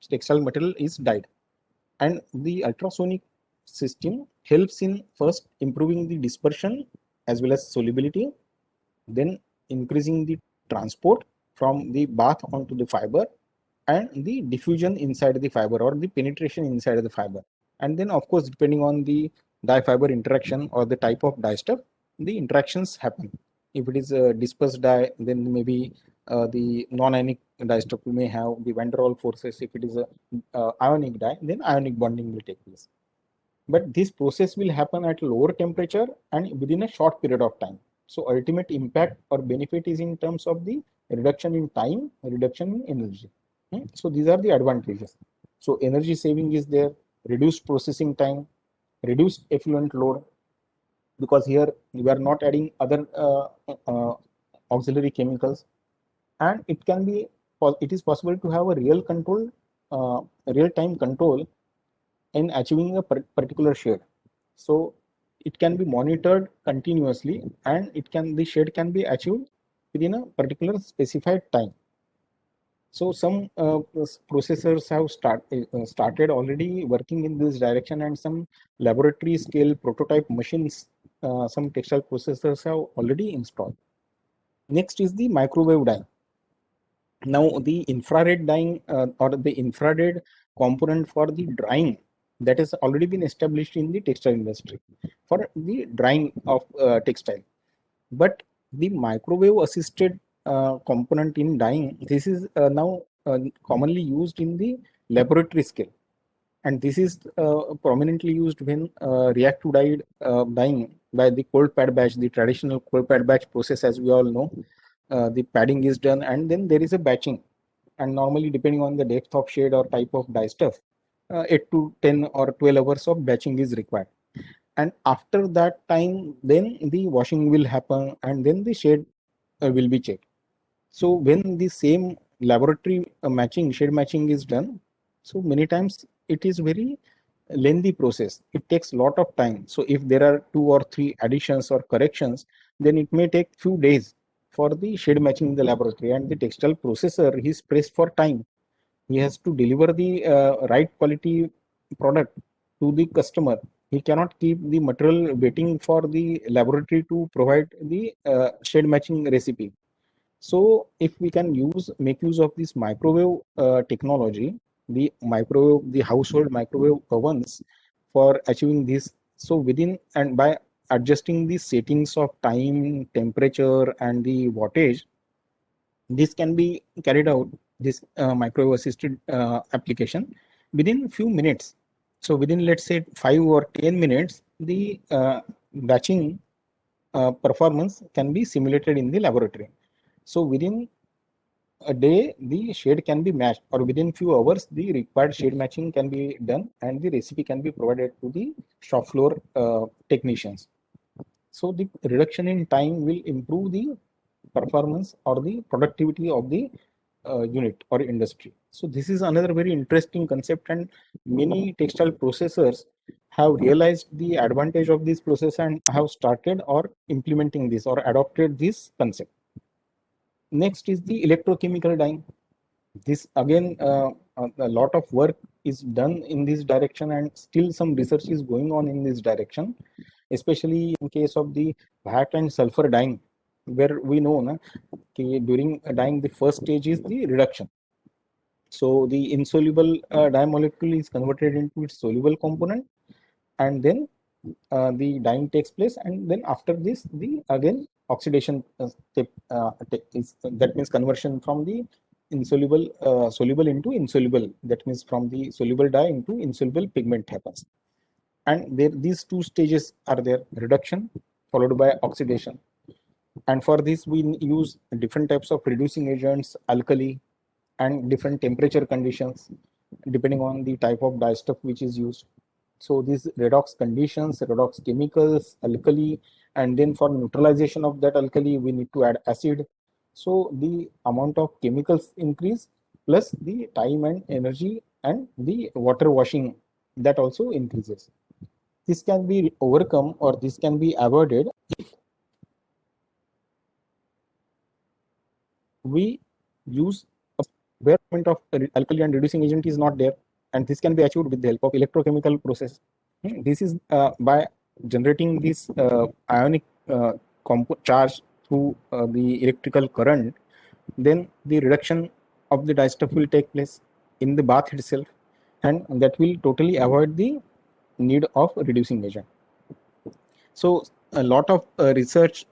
textile material is dyed. And the ultrasonic system helps in first improving the dispersion as well as solubility, then increasing the transport from the bath onto the fiber, and the diffusion inside the fiber or the penetration inside the fiber. And then of course, depending on the dye fiber interaction or the type of dye stuff, the interactions happen. If it is a dispersed dye, then maybe the non-ionic dye stuff may have the van der Waals forces. If it is a ionic dye, then ionic bonding will take place. But this process will happen at lower temperature and within a short period of time. So ultimate impact or benefit is in terms of the reduction in time, reduction in energy. So these are the advantages. So energy saving is there, reduced processing time, reduced effluent load, because here we are not adding other auxiliary chemicals, and it is possible to have a real time control in achieving a particular shade. So it can be monitored continuously, and the shade can be achieved within a particular specified time. So some processors have started already working in this direction, and some laboratory scale prototype machines, some textile processors have already installed. Next is the microwave dyeing. Now the infrared dyeing or the infrared component for the drying, that has already been established in the textile industry for the drying of textile. But the microwave assisted component in dyeing, this is now commonly used in the laboratory scale, and this is prominently used when reactive dyeing by the cold pad batch, the traditional cold pad batch process, as we all know. The padding is done, and then there is a batching, and normally depending on the depth of shade or type of dye stuff, 8 to 10 or 12 hours of batching is required. And after that time, then the washing will happen, and then the shade will be checked. So when the same laboratory shade matching is done, so many times it is very lengthy process. It takes a lot of time. So if there are 2 or 3 additions or corrections, then it may take few days for the shade matching in the laboratory, and the textile processor is pressed for time. He has to deliver the right quality product to the customer. He cannot keep the material waiting for the laboratory to provide the shade matching recipe. So if we can make use of this microwave technology, the household microwave ovens, for achieving this, so within and by adjusting the settings of time, temperature, and the wattage, this can be carried out, this microwave assisted application, within few minutes. So within, let's say, 5 or 10 minutes, the batching performance can be simulated in the laboratory. So within a day, the shade can be matched, or within few hours, the required shade matching can be done, and the recipe can be provided to the shop floor technicians. So the reduction in time will improve the performance or the productivity of the unit or industry. So this is another very interesting concept, and many textile processors have realized the advantage of this process and have started or implementing this or adopted this concept. Next is the electrochemical dyeing. This again, a lot of work is done in this direction, and still some research is going on in this direction, especially in case of the VAT and sulfur dyeing, where we know na, during dyeing the first stage is the reduction. So the insoluble dye molecule is converted into its soluble component, and then the dyeing takes place, and then after this the again oxidation step that means conversion from the insoluble soluble into insoluble, that means from the soluble dye into insoluble pigment happens. And there these two stages are there: reduction followed by oxidation. And for this we use different types of reducing agents, alkali, and different temperature conditions depending on the type of dyestuff which is used. So these redox conditions, redox chemicals, alkali, and then for neutralization of that alkali we need to add acid. So the amount of chemicals increase, plus the time and energy and the water washing, that also increases. This can be overcome, or this can be avoided, if we use a environment of alkali and reducing agent is not there, and this can be achieved with the help of electrochemical process. This is by generating this ionic charge through the electrical current, then the reduction of the dyestuff will take place in the bath itself, and that will totally avoid the need of reducing agent. So a lot of research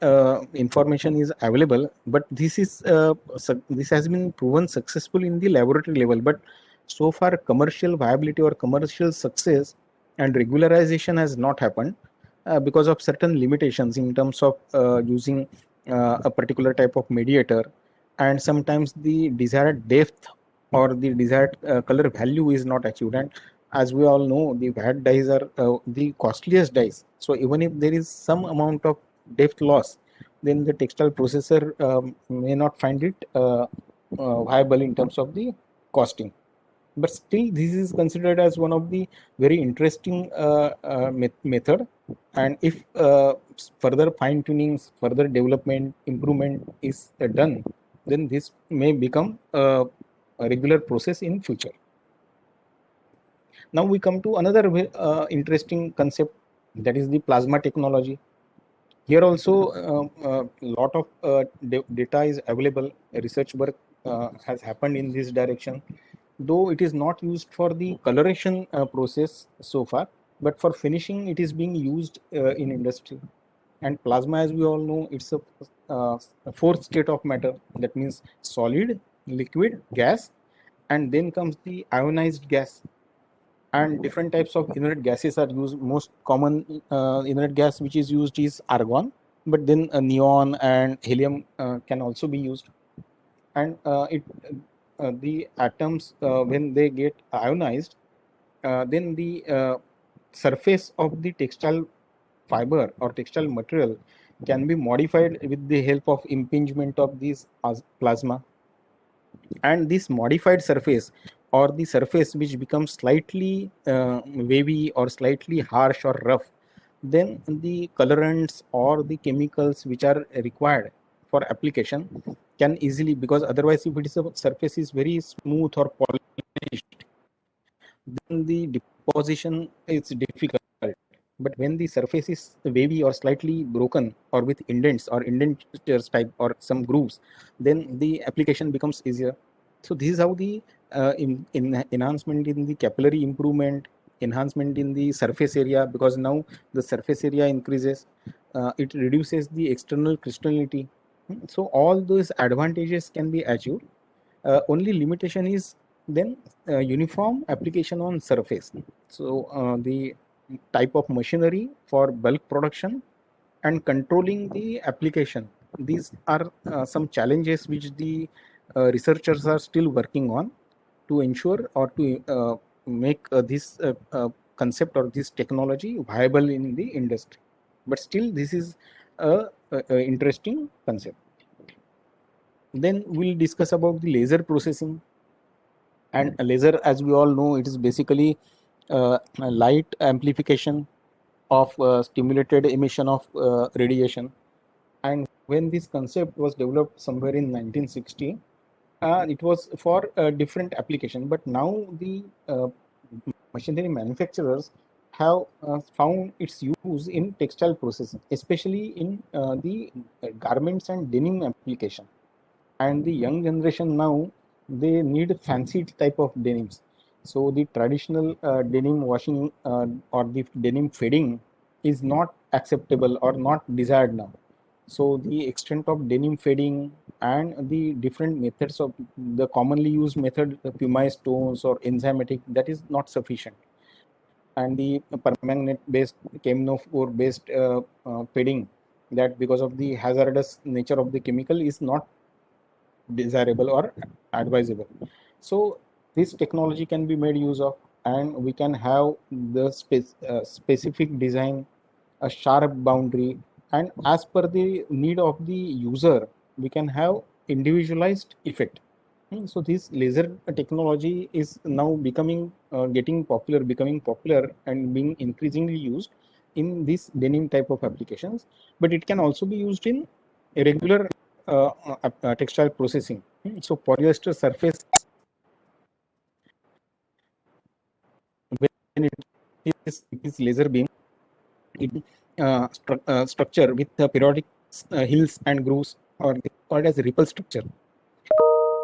information is available, but this has been proven successful in the laboratory level. But so far, commercial viability or commercial success and regularization has not happened because of certain limitations in terms of using a particular type of mediator, and sometimes the desired depth or the desired color value is not achieved. And as we all know, the VAT dyes are the costliest dyes. So even if there is some amount of depth loss, then the textile processor may not find it viable in terms of the costing. But still, this is considered as one of the very interesting method. And if further fine tunings, further development, improvement is done, then this may become a regular process in future. Now we come to another interesting concept, that is the plasma technology. Here also a lot of data is available. Research work has happened in this direction, though it is not used for the coloration process so far, but for finishing it is being used in industry. And plasma, as we all know, it's a fourth state of matter, that means solid, liquid, gas, and then comes the ionized gas. And different types of inert gases are used. Most common inert gas which is used is argon, but then neon and helium can also be used. And the atoms when they get ionized, then the surface of the textile fiber or textile material can be modified with the help of impingement of this plasma. And this modified surface, or the surface which becomes slightly wavy or slightly harsh or rough, then the colorants or the chemicals which are required for application can easily, because otherwise if it is a surface is very smooth or polished, then the deposition is difficult. But when the surface is wavy or slightly broken or with indents or indentures type or some grooves, then the application becomes easier. So this is how the enhancement in the capillary improvement, enhancement in the surface area, because now the surface area increases, it reduces the external crystallinity. So all those advantages can be achieved. Only limitation is then uniform application on surface. So the type of machinery for bulk production and controlling the application, these are some challenges which the researchers are still working on to ensure or to make this concept or this technology viable in the industry. But still this is a interesting concept. Then we'll discuss about the laser processing. And a laser, as we all know, it is basically a light amplification of stimulated emission of radiation. And when this concept was developed somewhere in 1960, it was for a different application. But now the machinery manufacturers have found its use in textile processing, especially in the garments and denim application. And the young generation now, they need fancy type of denims. So the traditional denim washing or the denim fading is not acceptable or not desired now. So the extent of denim fading and the different methods of the commonly used method, pumice stones or enzymatic, that is not sufficient. And the permanganate based cheminophore based fading, that because of the hazardous nature of the chemical is not desirable or advisable. So this technology can be made use of, and we can have the specific design, a sharp boundary, and as per the need of the user, we can have individualized effect. So this laser technology is now becoming becoming popular and being increasingly used in this denim type of applications. But it can also be used in regular textile processing. So polyester surface, when it is laser beam, it structure with periodic hills and grooves, or called as ripple structure.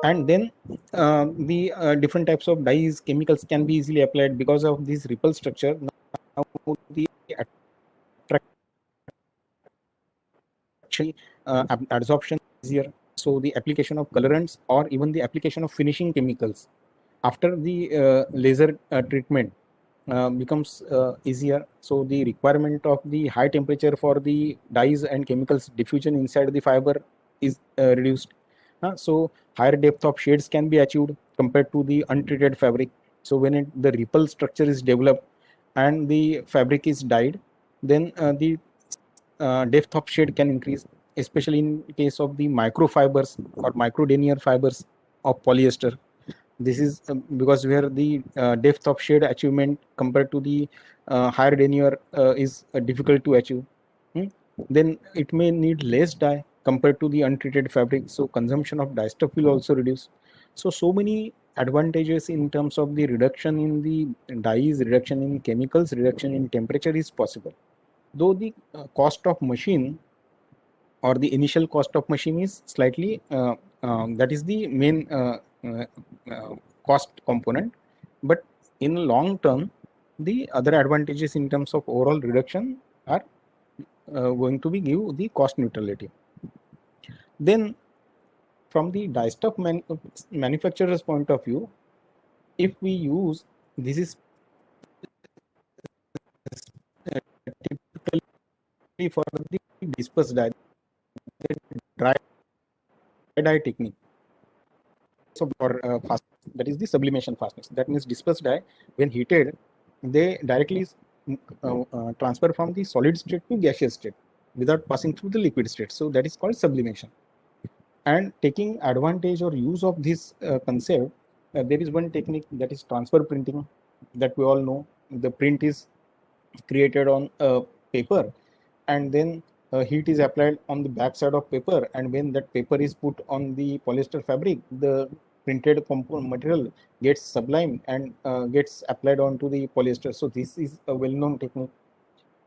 And then the different types of dyes, chemicals can be easily applied because of this ripple structure. Now the attraction, absorption is easier. So the application of colorants or even the application of finishing chemicals after the laser treatment becomes easier. So the requirement of the high temperature for the dyes and chemicals diffusion inside the fiber is reduced. So higher depth of shades can be achieved compared to the untreated fabric. So when the ripple structure is developed and the fabric is dyed, then the depth of shade can increase, especially in case of the microfibers or microdenier fibers of polyester. This is because where the depth of shade achievement compared to the higher denier is difficult to achieve. Hmm? Then it may need less dye compared to the untreated fabric, so consumption of dye stuff will also reduce. So many advantages in terms of the reduction in the dyes, reduction in chemicals, reduction in temperature is possible, though the cost of machine or the initial cost of machine is slightly that is the main cost component. But in long term, the other advantages in terms of overall reduction are going to be give the cost neutrality. Then from the dye stuff manufacturer's point of view, if we use, this is typically for the dispersed dye, dry dye technique. So for fast, that is the sublimation fastness. That means dispersed dye, when heated, they directly transfer from the solid state to gaseous state without passing through the liquid state. So that is called sublimation. And taking advantage or use of this concept, there is one technique, that is transfer printing, that we all know. The print is created on paper, and then heat is applied on the back side of paper, and when that paper is put on the polyester fabric, the printed material gets sublimed and gets applied onto the polyester. So this is a well-known technique.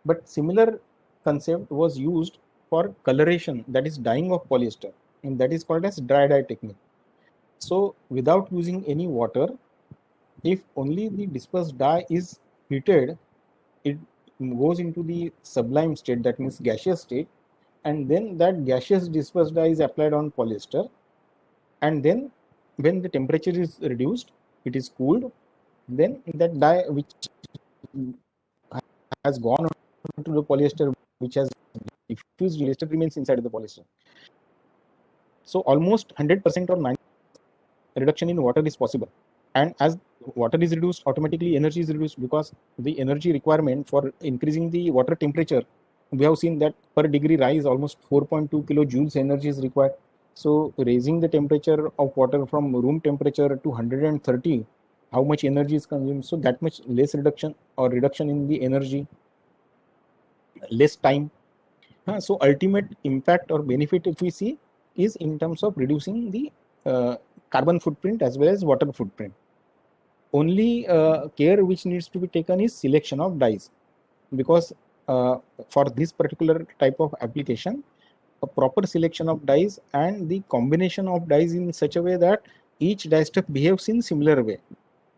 But similar concept was used for coloration, that is dyeing of polyester, and that is called as dry dye technique. So without using any water, if only the dispersed dye is heated, it goes into the sublime state, that means gaseous state, and then that gaseous dispersed dye is applied on polyester, and then when the temperature is reduced, it is cooled, then that dye which has gone into the polyester, which has diffused polyester, remains inside the polyester. So almost 100% or 90% reduction in water is possible. And as water is reduced, automatically energy is reduced, because the energy requirement for increasing the water temperature, we have seen that per degree rise almost 4.2 kilojoules energy is required. So raising the temperature of water from room temperature to 130, how much energy is consumed? So that much less reduction or reduction in the energy, less time. So ultimate impact or benefit, if we see, is in terms of reducing the carbon footprint as well as water footprint. only care which needs to be taken is selection of dyes, because for this particular type of application, a proper selection of dyes and the combination of dyes in such a way that each dye step behaves in similar way.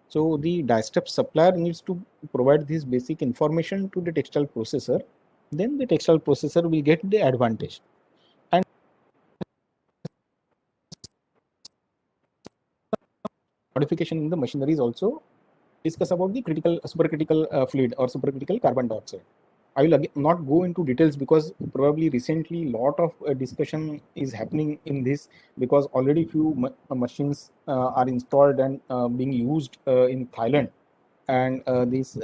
So the dye step supplier needs to provide this basic information to the textile processor. Then the textile processor will get the advantage. And modification in the machinery is also discuss about the supercritical fluid or supercritical carbon dioxide. I will again not go into details because probably recently lot of discussion is happening in this, because already few machines are installed and being used in Thailand, and these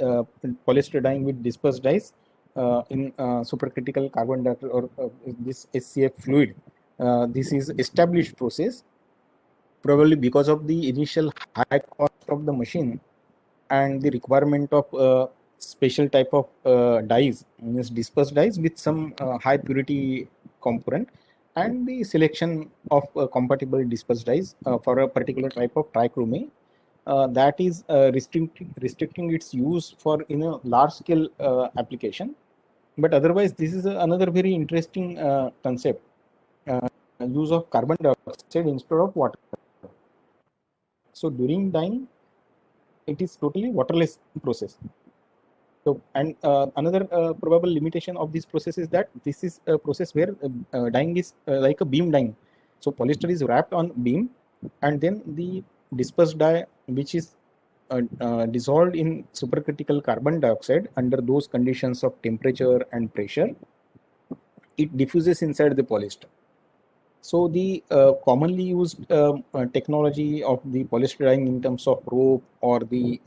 polyester dyeing with dispersed dyes in supercritical carbon dioxide or this SCF fluid. This is established process, probably because of the initial high cost of the machine and the requirement of special type of dyes, means dispersed dyes with some high purity component, and the selection of compatible dispersed dyes for a particular type of trichrome, that is restricting its use for in a large scale application. But otherwise, this is another very interesting concept, use of carbon dioxide instead of water. So during dyeing, it is totally waterless process. So, and another probable limitation of this process is that this is a process where dyeing is like a beam dyeing. So polyester is wrapped on beam, and then the dispersed dye, which is dissolved in supercritical carbon dioxide under those conditions of temperature and pressure, it diffuses inside the polyester. So the commonly used technology of the polyester dyeing in terms of rope or the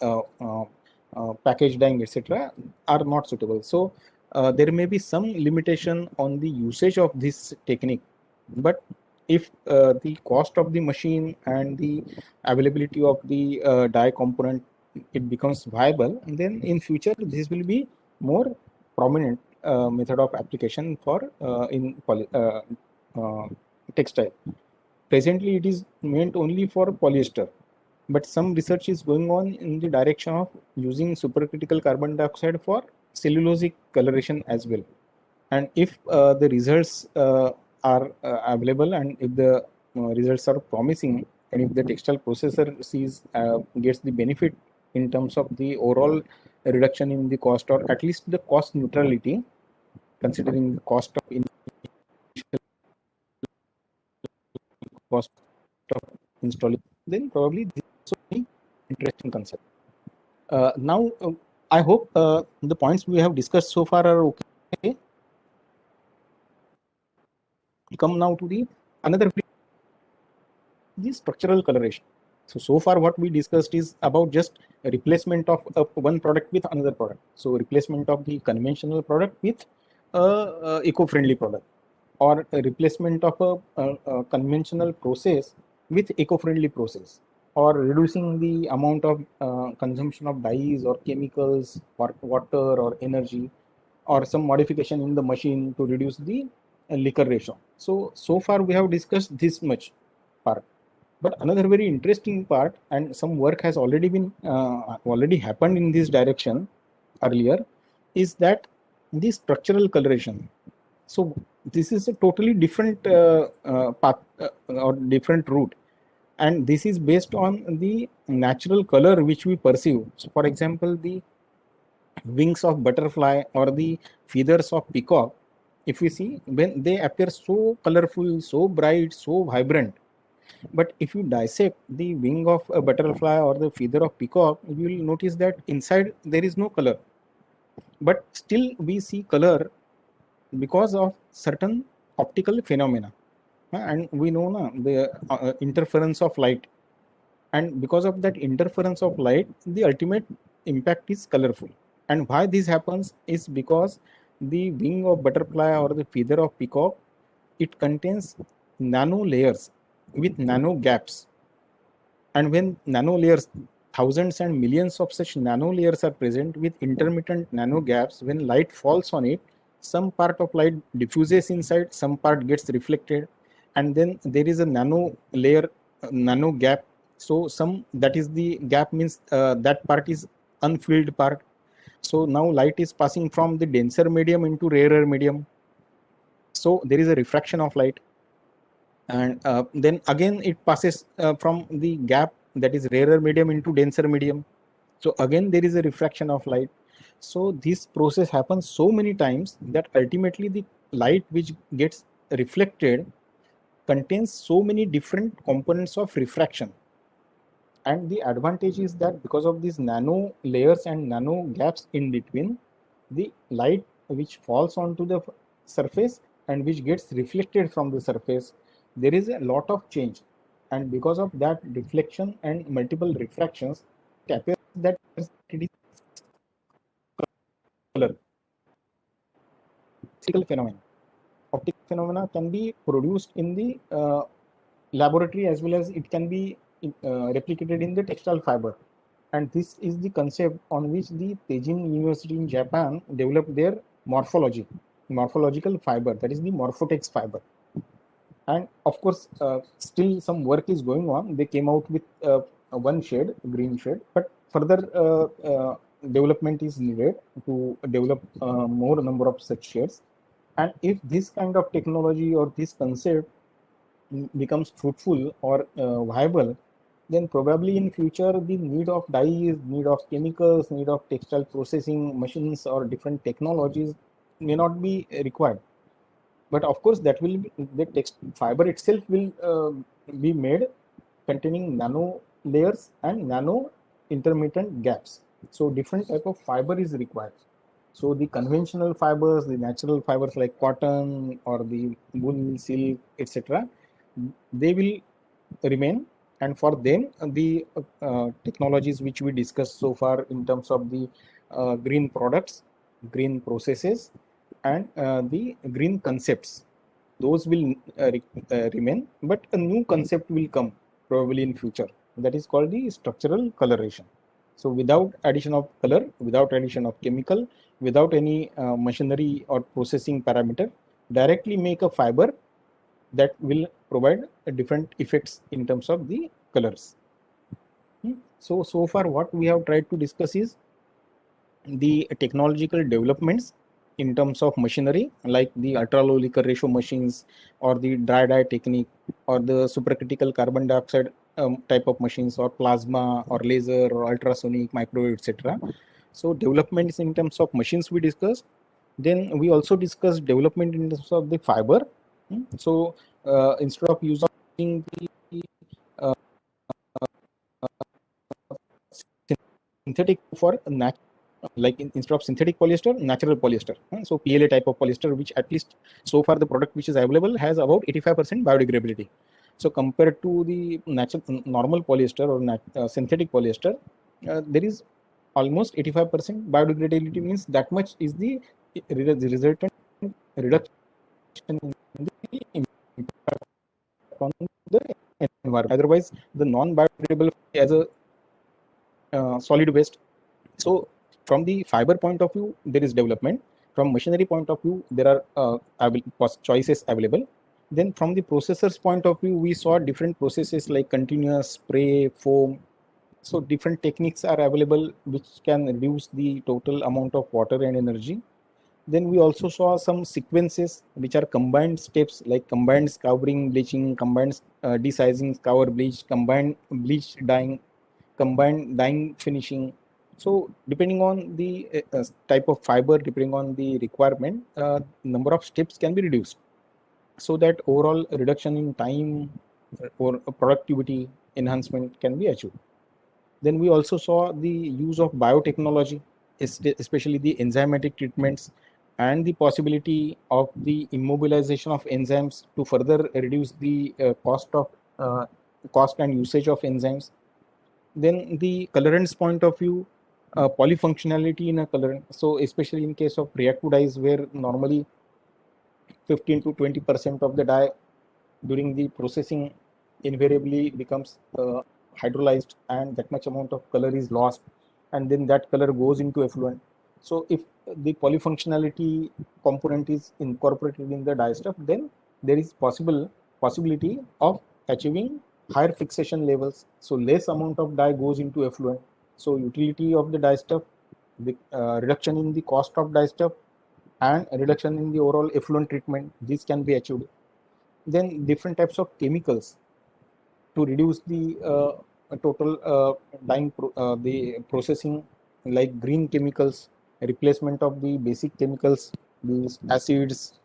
package dyeing, etc., are not suitable. So there may be some limitation on the usage of this technique. But if the cost of the machine and the availability of the dye component, it becomes viable, and then in future this will be more prominent method of application for textile. Presently, it is meant only for polyester, but some research is going on in the direction of using supercritical carbon dioxide for cellulosic coloration as well. And if the results are available, and if the results are promising, and if the textile processor sees gets the benefit in terms of the overall reduction in the cost, or at least the cost neutrality, considering the cost of cost of installing, then probably this is an interesting concept. Now, I hope the points we have discussed so far are okay. We come now to the another, the structural coloration. So far what we discussed is about just a replacement of one product with another product. So replacement of the conventional product with eco-friendly product, or a replacement of a conventional process with eco-friendly process, or reducing the amount of consumption of dyes or chemicals or water or energy, or some modification in the machine to reduce the liquor ratio. So far we have discussed this much part. But another very interesting part, and some work has already happened in this direction earlier, is that the structural coloration. So this is a totally different path or different route, and this is based on the natural color which we perceive. So for example, the wings of butterfly or the feathers of peacock, if we see, when they appear so colorful, so bright, so vibrant, but if you dissect the wing of a butterfly or the feather of peacock, you will notice that inside there is no color. But still we see color because of certain optical phenomena. And we know the interference of light. And because of that interference of light, the ultimate impact is colorful. And why this happens is because the wing of butterfly or the feather of peacock, it contains nano layers with nano gaps. And when nano layers, thousands and millions of such nano layers are present with intermittent nano gaps, when light falls on it, some part of light diffuses inside, some part gets reflected, and then there is a nano layer, nano gap So some, that is the gap, means that part is unfilled part. So now light is passing from the denser medium into rarer medium. So there is a refraction of light, and then again it passes from the gap, that is rarer medium, into denser medium. So again there is a refraction of light. So this process happens so many times that ultimately the light which gets reflected contains so many different components of refraction. And the advantage is that because of these nano layers and nano gaps in between, the light which falls onto the surface and which gets reflected from the surface, there is a lot of change. And because of that deflection and multiple refractions, it appears that it is color. Optical phenomena. Optical phenomena can be produced in the laboratory, as well as it can be replicated in the textile fiber. And this is the concept on which the Teijin University in Japan developed their morphological fiber, that is the Morphotex fiber. And of course, still some work is going on. They came out with one shade, green shade, but further development is needed to develop more number of such shades. And if this kind of technology or this concept becomes fruitful or viable, then probably in future the need of dyes, need of chemicals, need of textile processing machines or different technologies may not be required. But of course, that will be, the text fiber itself will be made containing nano layers and nano intermittent gaps. So different type of fiber is required. So the conventional fibers, the natural fibers like cotton or the wool, silk, etc., they will remain. And for them, the technologies which we discussed so far in terms of the green products, green processes, and the green concepts, those will remain, but a new concept will come probably in future, that is called the structural coloration. So without addition of color, without addition of chemical, without any machinery or processing parameter, directly make a fiber that will provide different effects in terms of the colors. So far what we have tried to discuss is the technological developments in terms of machinery, like the ultra low Licker ratio machines, or the dry dye technique, or the supercritical carbon dioxide type of machines, or plasma or laser or ultrasonic, microwave, etc. So developments in terms of machines we discussed. Then we also discussed development in terms of the fiber. So instead of using the synthetic for like instead of synthetic polyester, natural polyester. So PLA type of polyester, which at least so far the product which is available has about 85% biodegradability. So compared to the natural normal polyester or synthetic polyester, there is almost 85% biodegradability, means that much is the resultant reduction in the impact on the environment. Otherwise, the non-biodegradable as a solid waste. So from the fiber point of view, there is development. From machinery point of view, there are choices available. Then from the processor's point of view, we saw different processes like continuous, spray, foam. So different techniques are available which can reduce the total amount of water and energy. Then we also saw some sequences which are combined steps, like combined scouring, bleaching, combined desizing, scour, bleach, combined bleach dyeing, combined dyeing, finishing. So depending on the type of fiber, depending on the requirement, number of steps can be reduced, so that overall reduction in time or productivity enhancement can be achieved. Then we also saw the use of biotechnology, especially the enzymatic treatments, and the possibility of the immobilization of enzymes to further reduce the uh, cost and usage of enzymes. Then the colorant's point of view, polyfunctionality in a colorant. So especially in case of reactive dyes, where normally 15 to 20% of the dye during the processing invariably becomes hydrolyzed, and that much amount of color is lost, and then that color goes into effluent. So if the polyfunctionality component is incorporated in the dye stuff, then there is possibility of achieving higher fixation levels, so less amount of dye goes into effluent. So utility of the dye stuff, the reduction in the cost of dye stuff, and a reduction in the overall effluent treatment, this can be achieved. Then different types of chemicals to reduce the total the processing, like green chemicals, replacement of the basic chemicals, these acids,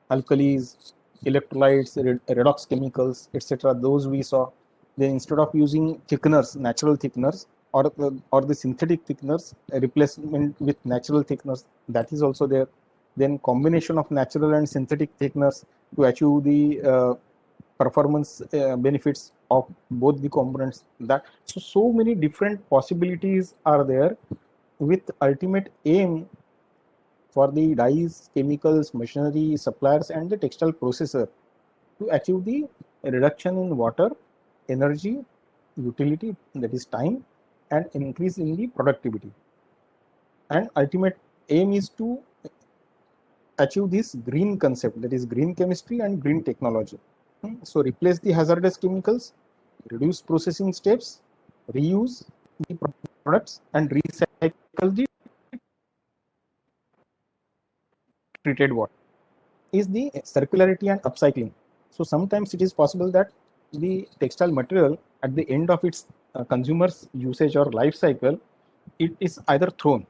alkalis, electrolytes, redox chemicals, etc. Those we saw. Then instead of using thickeners, natural thickeners, or the synthetic thickeners, a replacement with natural thickeners, that is also there. Then combination of natural and synthetic thickeners to achieve the performance benefits of both the components. That so many different possibilities are there, with ultimate aim for the dyes, chemicals, machinery, suppliers, and the textile processor to achieve the reduction in water, energy, utility, that is time, and increase in the productivity. And ultimate aim is to achieve this green concept, that is green chemistry and green technology. So replace the hazardous chemicals, reduce processing steps, reuse the products, and recycle the treated water. Is the circularity and upcycling. So sometimes it is possible that the textile material at the end of its consumer's usage or life cycle, it is either thrown.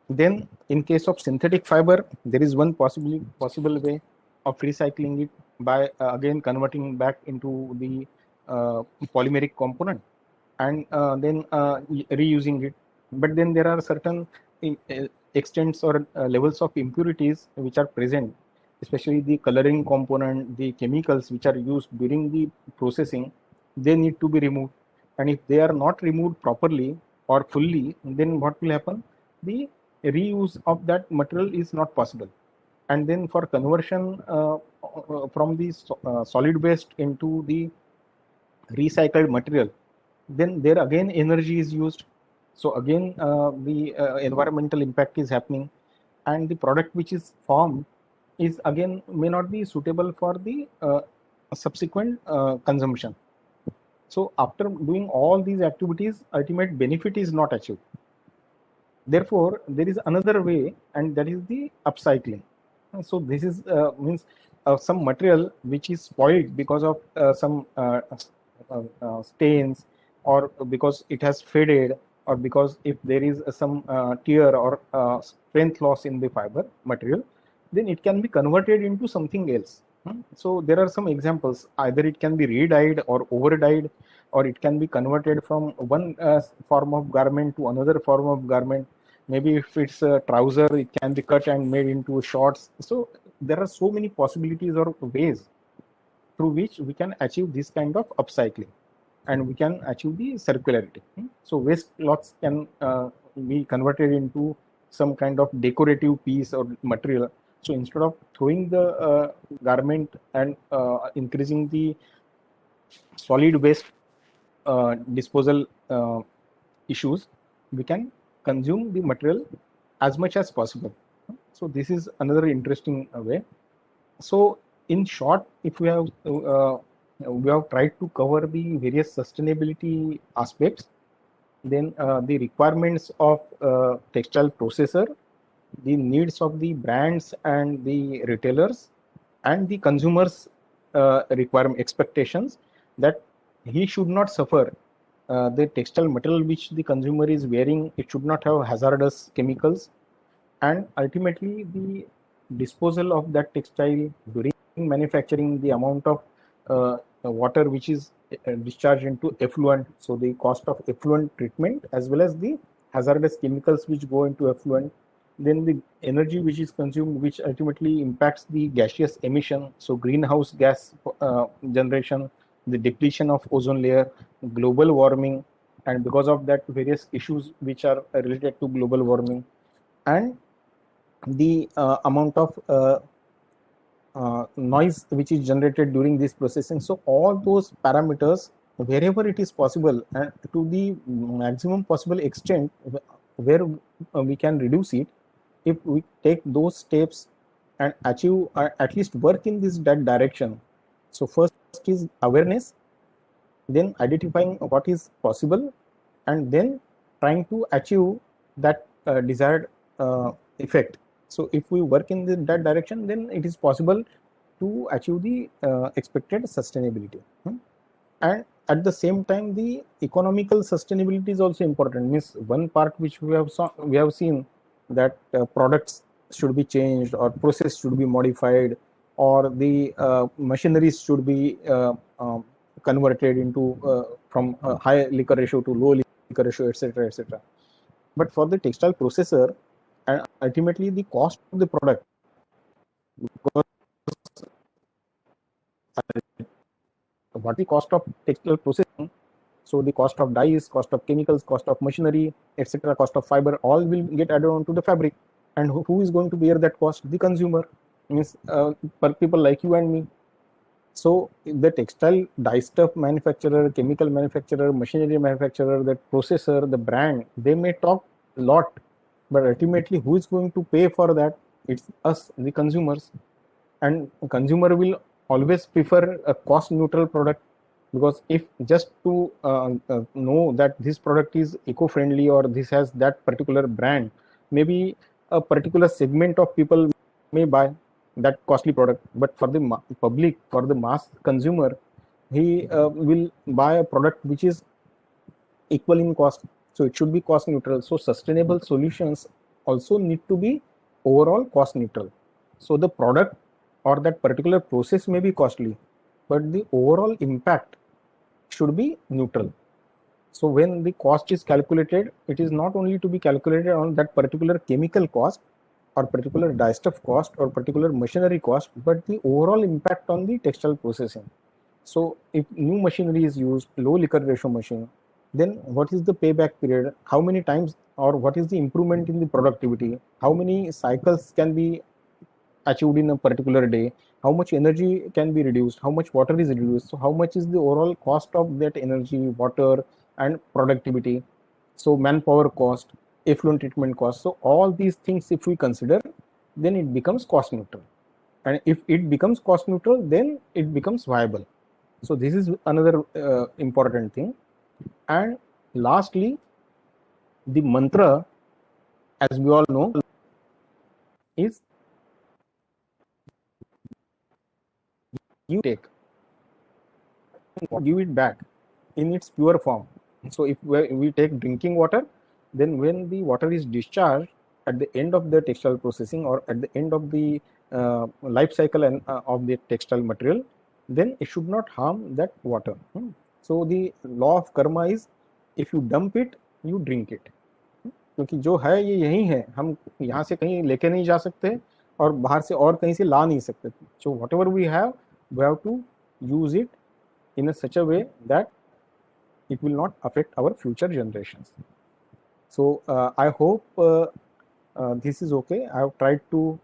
Then in case of synthetic fiber, there is one possible way of recycling it by again converting back into the polymeric component, and then reusing it. But then there are certain extents or levels of impurities which are present, especially the coloring component, the chemicals which are used during the processing, they need to be removed. And if they are not removed properly or fully, then what will happen? The reuse of that material is not possible. And then for conversion from the solid waste into the recycled material, then there again energy is used. So again the environmental impact is happening, and the product which is formed is again may not be suitable for the subsequent consumption. So after doing all these activities, ultimate benefit is not achieved. Therefore there is another way, and that is the upcycling. So this is means some material which is spoiled because of some stains, or because it has faded, or because if there is some tear or strength loss in the fiber material, then it can be converted into something else. So there are some examples. Either it can be re-dyed or over-dyed, or it can be converted from one form of garment to another form of garment. Maybe if it's a trouser, it can be cut and made into shorts. So there are so many possibilities or ways through which we can achieve this kind of upcycling, and we can achieve the circularity. So waste cloths can be converted into some kind of decorative piece or material. So instead of throwing the garment and increasing the solid waste disposal issues, we can consume the material as much as possible. So this is another interesting way. So in short, if we have tried to cover the various sustainability aspects, then the requirements of textile processor, the needs of the brands and the retailers, and the consumers requirement expectations, that he should not suffer the textile material which the consumer is wearing, it should not have hazardous chemicals, and ultimately the disposal of that textile during manufacturing, the amount of water which is discharged into effluent, so the cost of effluent treatment as well as the hazardous chemicals which go into effluent, then the energy which is consumed, which ultimately impacts the gaseous emission, so greenhouse gas generation, the depletion of ozone layer, global warming, and because of that various issues which are related to global warming, and the amount of noise which is generated during this processing. So all those parameters, wherever it is possible and to the maximum possible extent where we can reduce it, if we take those steps and achieve at least work in this that direction. So first is awareness, then identifying what is possible, and then trying to achieve that desired effect. So if we work in that direction, then it is possible to achieve the expected sustainability. And at the same time, the economical sustainability is also important. Means one part which we have seen that products should be changed, or process should be modified, or the machineries should be converted into from high liquor ratio to low liquor ratio, etc., etc. But for the textile processor, and ultimately the cost of the product, because what the cost of textile processing, so the cost of dyes, cost of chemicals, cost of machinery, etc., cost of fiber, all will get added on to the fabric. And who is going to bear that cost? The consumer, means people like you and me. So the textile dye stuff manufacturer, chemical manufacturer, machinery manufacturer, the processor, the brand, they may talk a lot, but ultimately who is going to pay for that? It's us, the consumers. And consumer will always prefer a cost neutral product, because if just to know that this product is eco friendly or this has that particular brand, maybe a particular segment of people may buy that costly product, but for the public, for the mass consumer, he will buy a product which is equal in cost. So it should be cost neutral. So sustainable solutions also need to be overall cost neutral. So the product or that particular process may be costly, but the overall impact should be neutral. So when the cost is calculated, it is not only to be calculated on that particular chemical cost or particular dyestuff cost or particular machinery cost, but the overall impact on the textile processing. So if new machinery is used, low liquor ratio machine, then what is the payback period? How many times, or what is the improvement in the productivity? How many cycles can be achieved in a particular day? How much energy can be reduced? How much water is reduced? So how much is the overall cost of that energy, water, and productivity? So manpower cost, effluent treatment cost. So all these things, if we consider, then it becomes cost neutral. And if it becomes cost neutral, then it becomes viable. So this is another important thing. And lastly, the mantra, as we all know, is you take, give it back in its pure form. So if we take drinking water, then when the water is discharged at the end of the textile processing or at the end of the life cycle and of the textile material, then it should not harm that water. So the law of karma is, if you dump it, you drink it. क्योंकि जो है ये यही है, हम यहाँ से कहीं लेके नहीं जा सकते और बाहर से और कहीं से ला नहीं सकते. So whatever we have to use it in a such a way that it will not affect our future generations. So I hope this is okay. I have tried to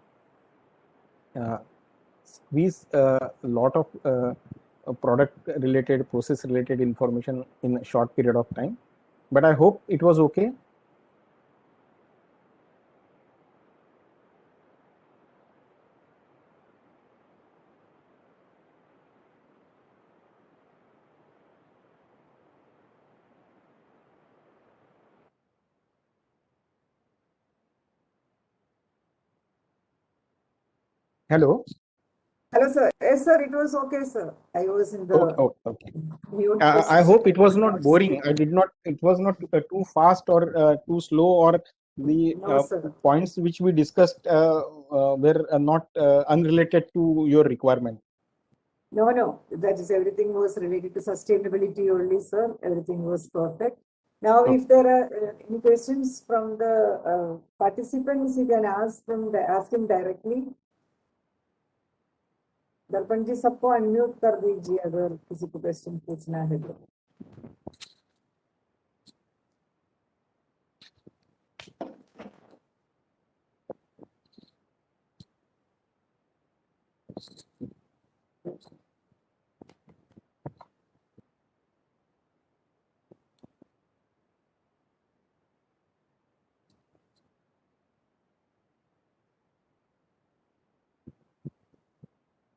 squeeze a lot of product related, process related information in a short period of time, but I hope it was okay. Hello. Hello, sir. Yes, sir, it was okay, sir. I was in the Okay. mute I position. hope it was not boring. Speak. I did not. It was not too fast or too slow, or the No, sir. points which we discussed were not unrelated to your requirement. No, no. That is, everything was related to sustainability only, sir. Everything was perfect. Now, Okay. if there are any questions from the participants, you can ask him directly. दर्पण जी सबको unmute कर दीजिए अगर किसी को question पूछना है तो.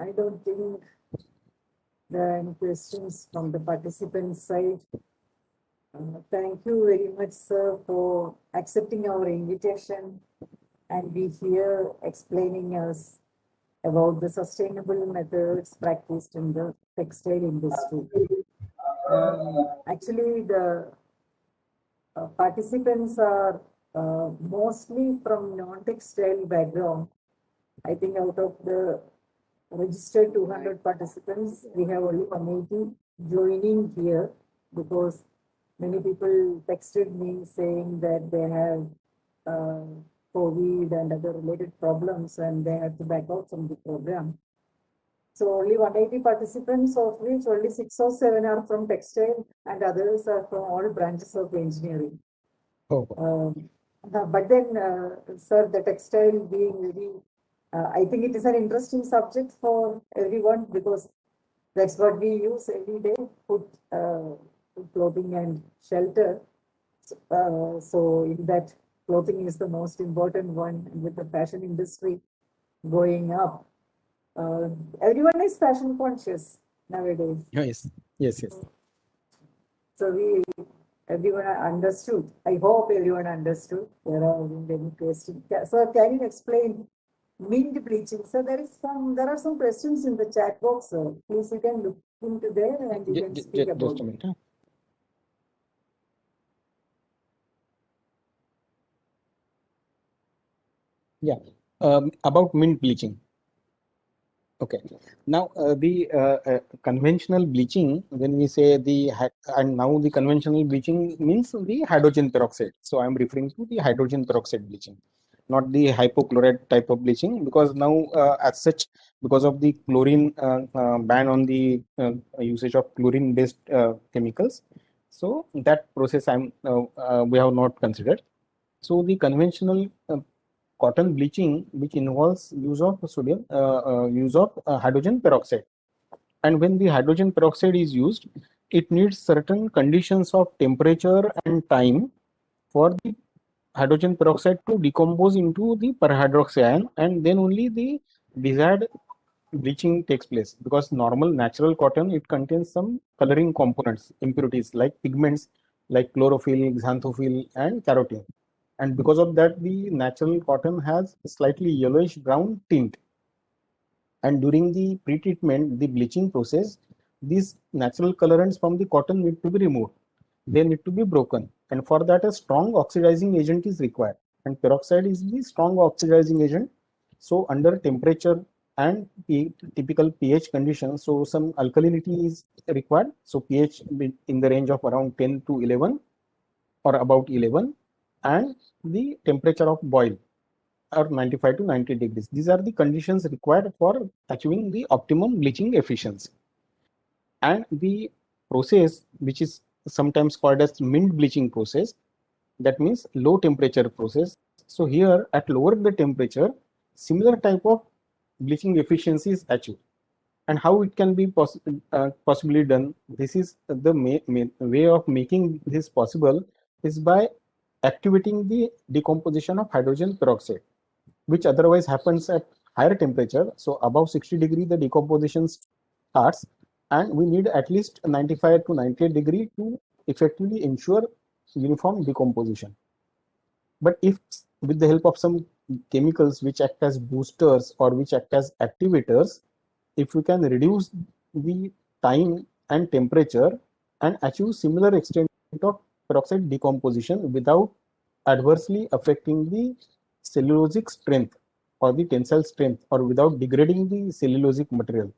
I don't think there are any questions from the participants side? Thank you very much, sir, for accepting our invitation and be here explaining us about the sustainable methods practiced in the textile industry. Actually, the participants are mostly from non-textile background. I think out of the registered 200 participants, we have only 180 joining here because many people texted me saying that they have uh, COVID and other related problems and they had to back out from the program. So only 180 participants, of which only 6 or 7 are from textile and others are from all branches of engineering. Oh, But then, sir, the textile being very, I think it is an interesting subject for everyone because that's what we use every day, food, clothing and shelter. So in that, clothing is the most important one and with the fashion industry going up. Everyone is fashion conscious nowadays. yes, yes, yes. So everyone understood. I hope everyone understood. There are any questions. Sir, can you explain mint bleaching? So there are some questions in the chat box, sir. Please, you can look into there and you can speak about Just a it. minute. Huh? Yeah, about mint bleaching. Okay. Now, the conventional bleaching, when we say and now the conventional bleaching means the hydrogen peroxide. So I'm referring to the hydrogen peroxide bleaching, not the hypochlorite type of bleaching, because now, as such, because of the chlorine ban on the usage of chlorine-based chemicals, so that process we have not considered. So the conventional cotton bleaching, which involves use of hydrogen peroxide. And when the hydrogen peroxide is used, it needs certain conditions of temperature and time for the hydrogen peroxide to decompose into the perhydroxy, and then only the desired bleaching takes place. Because normal natural cotton, it contains some coloring components, impurities like pigments like chlorophyll, xanthophyll, and carotene. And because of that, the natural cotton has slightly yellowish brown tint. And during the pre-treatment, the bleaching process, these natural colorants from the cotton need to be removed. They need to be broken, and for that a strong oxidizing agent is required, and peroxide is the strong oxidizing agent. So under temperature and typical pH conditions, so some alkalinity is required. So pH in the range of around 10 to 11 or about 11, and the temperature of boil or 95 to 90 degrees. These are the conditions required for achieving the optimum bleaching efficiency. And the process, which is sometimes called as mint bleaching process, that means low temperature process. So here at lower the temperature, similar type of bleaching efficiency is achieved. And how it can be possibly done? This is the way of making this possible is by activating the decomposition of hydrogen peroxide, which otherwise happens at higher temperature. So above 60 degree, the decomposition starts, and we need at least 95 to 98 degree to effectively ensure uniform decomposition. But if with the help of some chemicals which act as boosters or which act as activators, if we can reduce the time and temperature and achieve similar extent of peroxide decomposition without adversely affecting the cellulosic strength or the tensile strength, or without degrading the cellulosic material,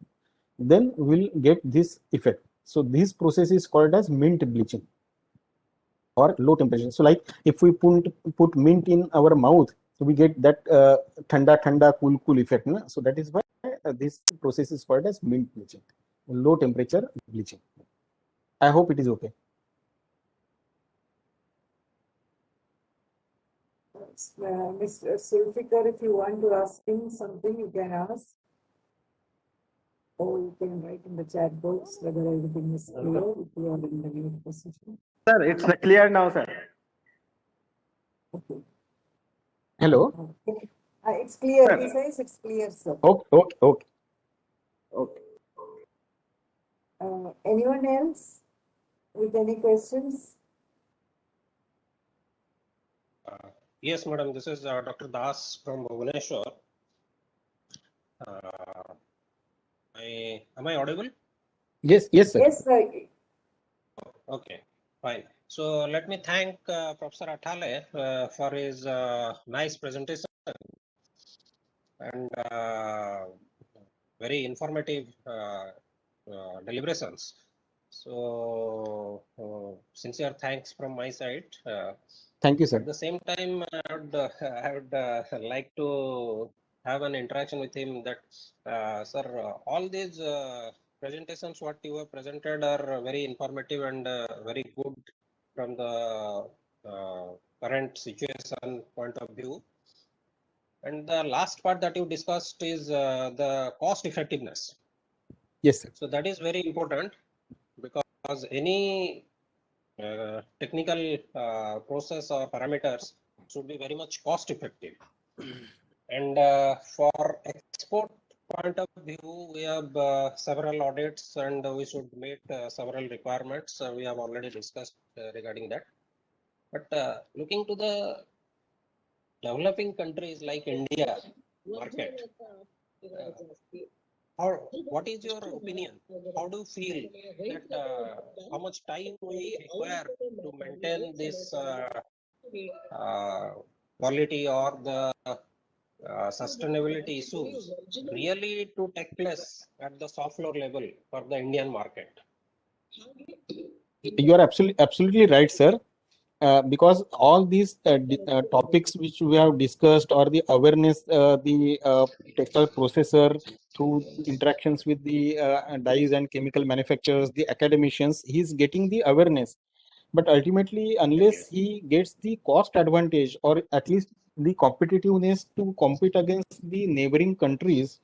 then we'll get this effect. So this process is called as mint bleaching or low temperature. So like if we put mint in our mouth, so we get that thanda cool effect. Na? So that is why this process is called as mint bleaching, low temperature bleaching. I hope it is okay. Mr. Sulfikar, if you want to ask him something, you can ask. Or you can write in the chat box whether everything is clear if you are in the new position. Sir, it's clear now, sir. Okay. Hello. Okay. It's clear. Sir. He says it's clear, sir. Okay. Okay. Anyone else with any questions? Yes, madam. This is Dr. Das from Bhubaneswar. Am I audible? Yes, yes, sir. Yes, sir. Okay, fine. So let me thank Professor Athale for his nice presentation and very informative deliberations. So sincere thanks from my side. Thank you, At sir. the same time, I would like to have an interaction with him that, sir, all these presentations, what you have presented are very informative and very good from the current situation point of view. And the last part that you discussed is the cost effectiveness. Yes, sir. So that is very important because any technical process or parameters should be very much cost effective. And for export point of view, we have several audits and we should meet several requirements. We have already discussed regarding that. But looking to the developing countries like India market, what is your opinion? How do you feel that how much time we require to maintain this quality or the sustainability issues really to take place at the soft floor level for the Indian market? You are absolutely right, sir. Because all these topics which we have discussed, or the awareness, the textile processor through interactions with the dyes and chemical manufacturers, the academicians, he is getting the awareness. But ultimately, unless he gets the cost advantage or at least the competitiveness to compete against the neighboring countries,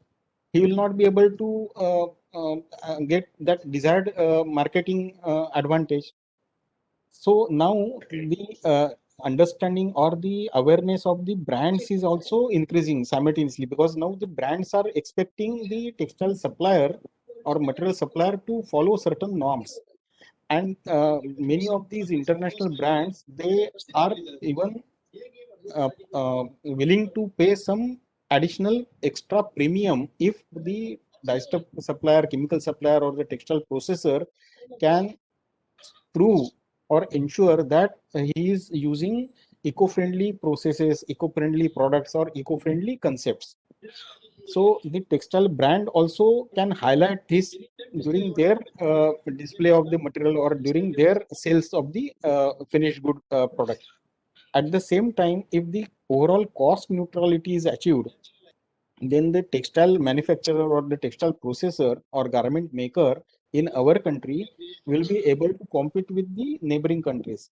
he will not be able to get that desired marketing advantage. So now the understanding or the awareness of the brands is also increasing simultaneously, because now the brands are expecting the textile supplier or material supplier to follow certain norms. And many of these international brands, they are even willing to pay some additional extra premium if the dye supplier, chemical supplier, or the textile processor can prove or ensure that he is using eco-friendly processes, eco-friendly products, or eco-friendly concepts. So the textile brand also can highlight this during their display of the material or during their sales of the finished good product. At the same time, if the overall cost neutrality is achieved, then the textile manufacturer or the textile processor or garment maker in our country will be able to compete with the neighboring countries.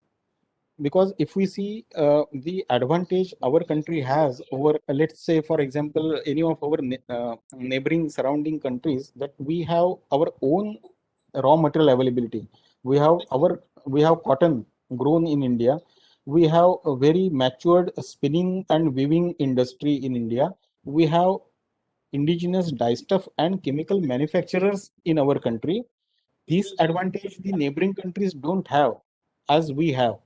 Because if we see the advantage our country has over, let's say, for example, any of our neighboring surrounding countries, that we have our own raw material availability. We have cotton grown in India. We have a very matured spinning and weaving industry in India. We have indigenous dye stuff and chemical manufacturers in our country. This advantage the neighboring countries don't have, as we have.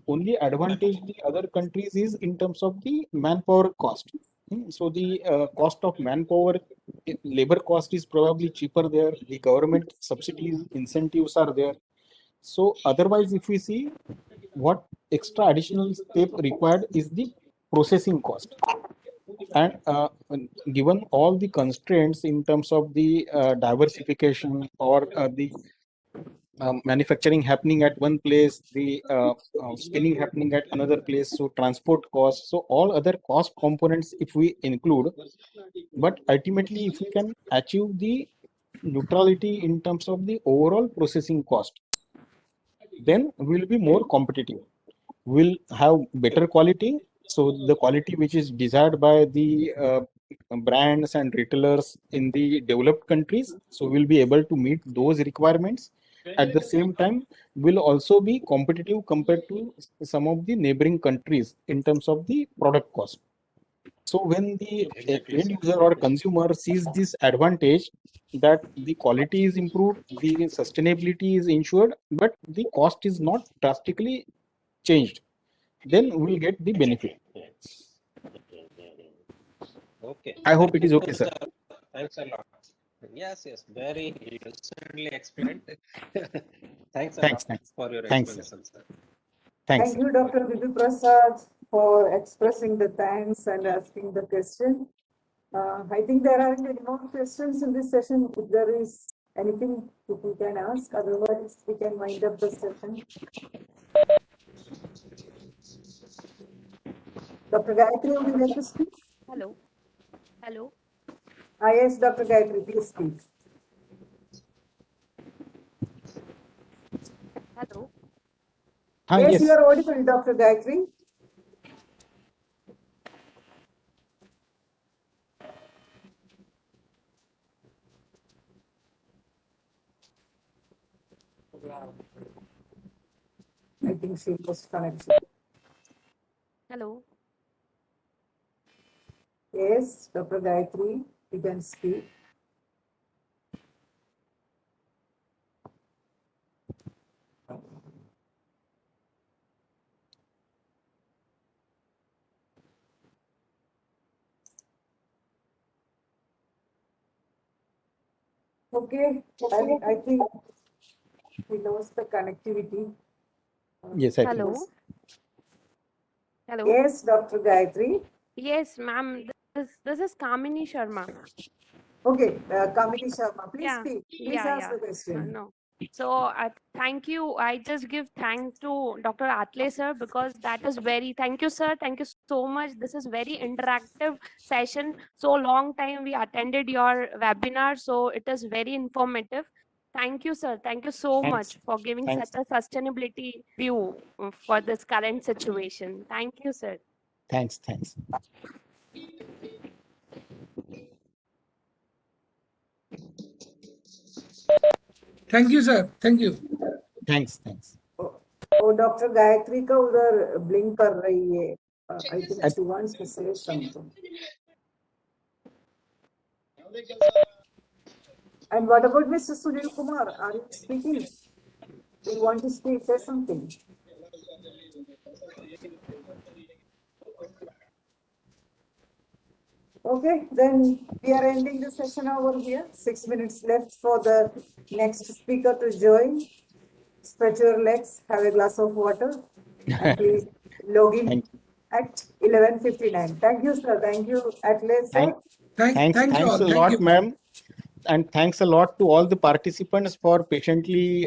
Only advantage the other countries is in terms of the manpower cost. So the cost of manpower, labor cost is probably cheaper there. The government subsidies, incentives are there. So otherwise, if we see, what extra additional step required is the processing cost. And given all the constraints in terms of the diversification or the manufacturing happening at one place, the spinning happening at another place, so transport costs, so all other cost components if we include, but ultimately if we can achieve the neutrality in terms of the overall processing cost, then we'll be more competitive. We'll have better quality. So the quality which is desired by the brands and retailers in the developed countries, so we'll be able to meet those requirements. At the same time, will also be competitive compared to some of the neighboring countries in terms of the product cost. So when the Exactly, end sir. user or consumer sees this advantage that the quality is improved, the sustainability is ensured, but the cost is not drastically changed, then we'll get the benefit. Okay. I hope it is Thank okay, you, sir. Thanks a lot. Yes, very lucidly explained. Thanks a Thanks, lot thanks. for your Thanks, sir. explanation, sir. Thanks, Thank sir. you, Dr. Bibi Prasad, for expressing the thanks and asking the question. I think there aren't any more questions in this session. If there is anything people can ask, otherwise we can wind up the session. Dr. Gayatri, would you like to speak? Hello. Hello. Yes, Dr. Gayatri, please speak. Hello. Yes, Yes. you are audible, Dr. Gayatri. I think she lost connection. Hello. Yes, Dr. Gayatri, you can speak. Okay, I think we lost the connectivity. Yes, I think. Hello. Hello. Yes, Dr. Gayatri. Yes, ma'am. This is Kamini Sharma. Okay, Kamini Sharma, please Yeah. speak. Please ask the question. No. So thank you. I just give thanks to Dr. Atle sir because that is very. Thank you, sir. Thank you so much. This is very interactive session. So long time we attended your webinar, so it is very informative. Thank you, sir. Thank you so Thanks. much for giving Thanks. such a sustainability view for this current situation. Thank you, sir. Thanks. Thank you, sir. Thank you. Thanks. Oh, Dr. Gayatri का उधर blink कर रही है. I think she wants to say something. And what about Mr. Sunil Kumar? Are you speaking? Do you want to speak? Say something. Okay, then we are ending the session over here. 6 minutes left for the next speaker to join. Stretch your legs, have a glass of water, and please log in Thank at 11:59. Thank you, sir. Thank you, Atle, sir. Thanks Thank you all. a Thank lot, you. ma'am. And thanks a lot to all the participants for patiently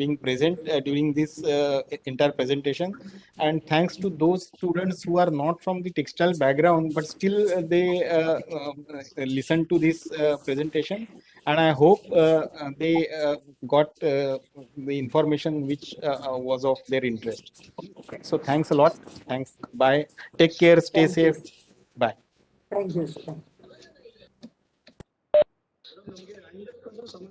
being present during this entire presentation. And thanks to those students who are not from the textile background, but still they listen to this presentation. And I hope they got the information which was of their interest. So thanks a lot. Thanks. Bye. Take care. Stay Thank you. safe. Bye. Thank you, sir.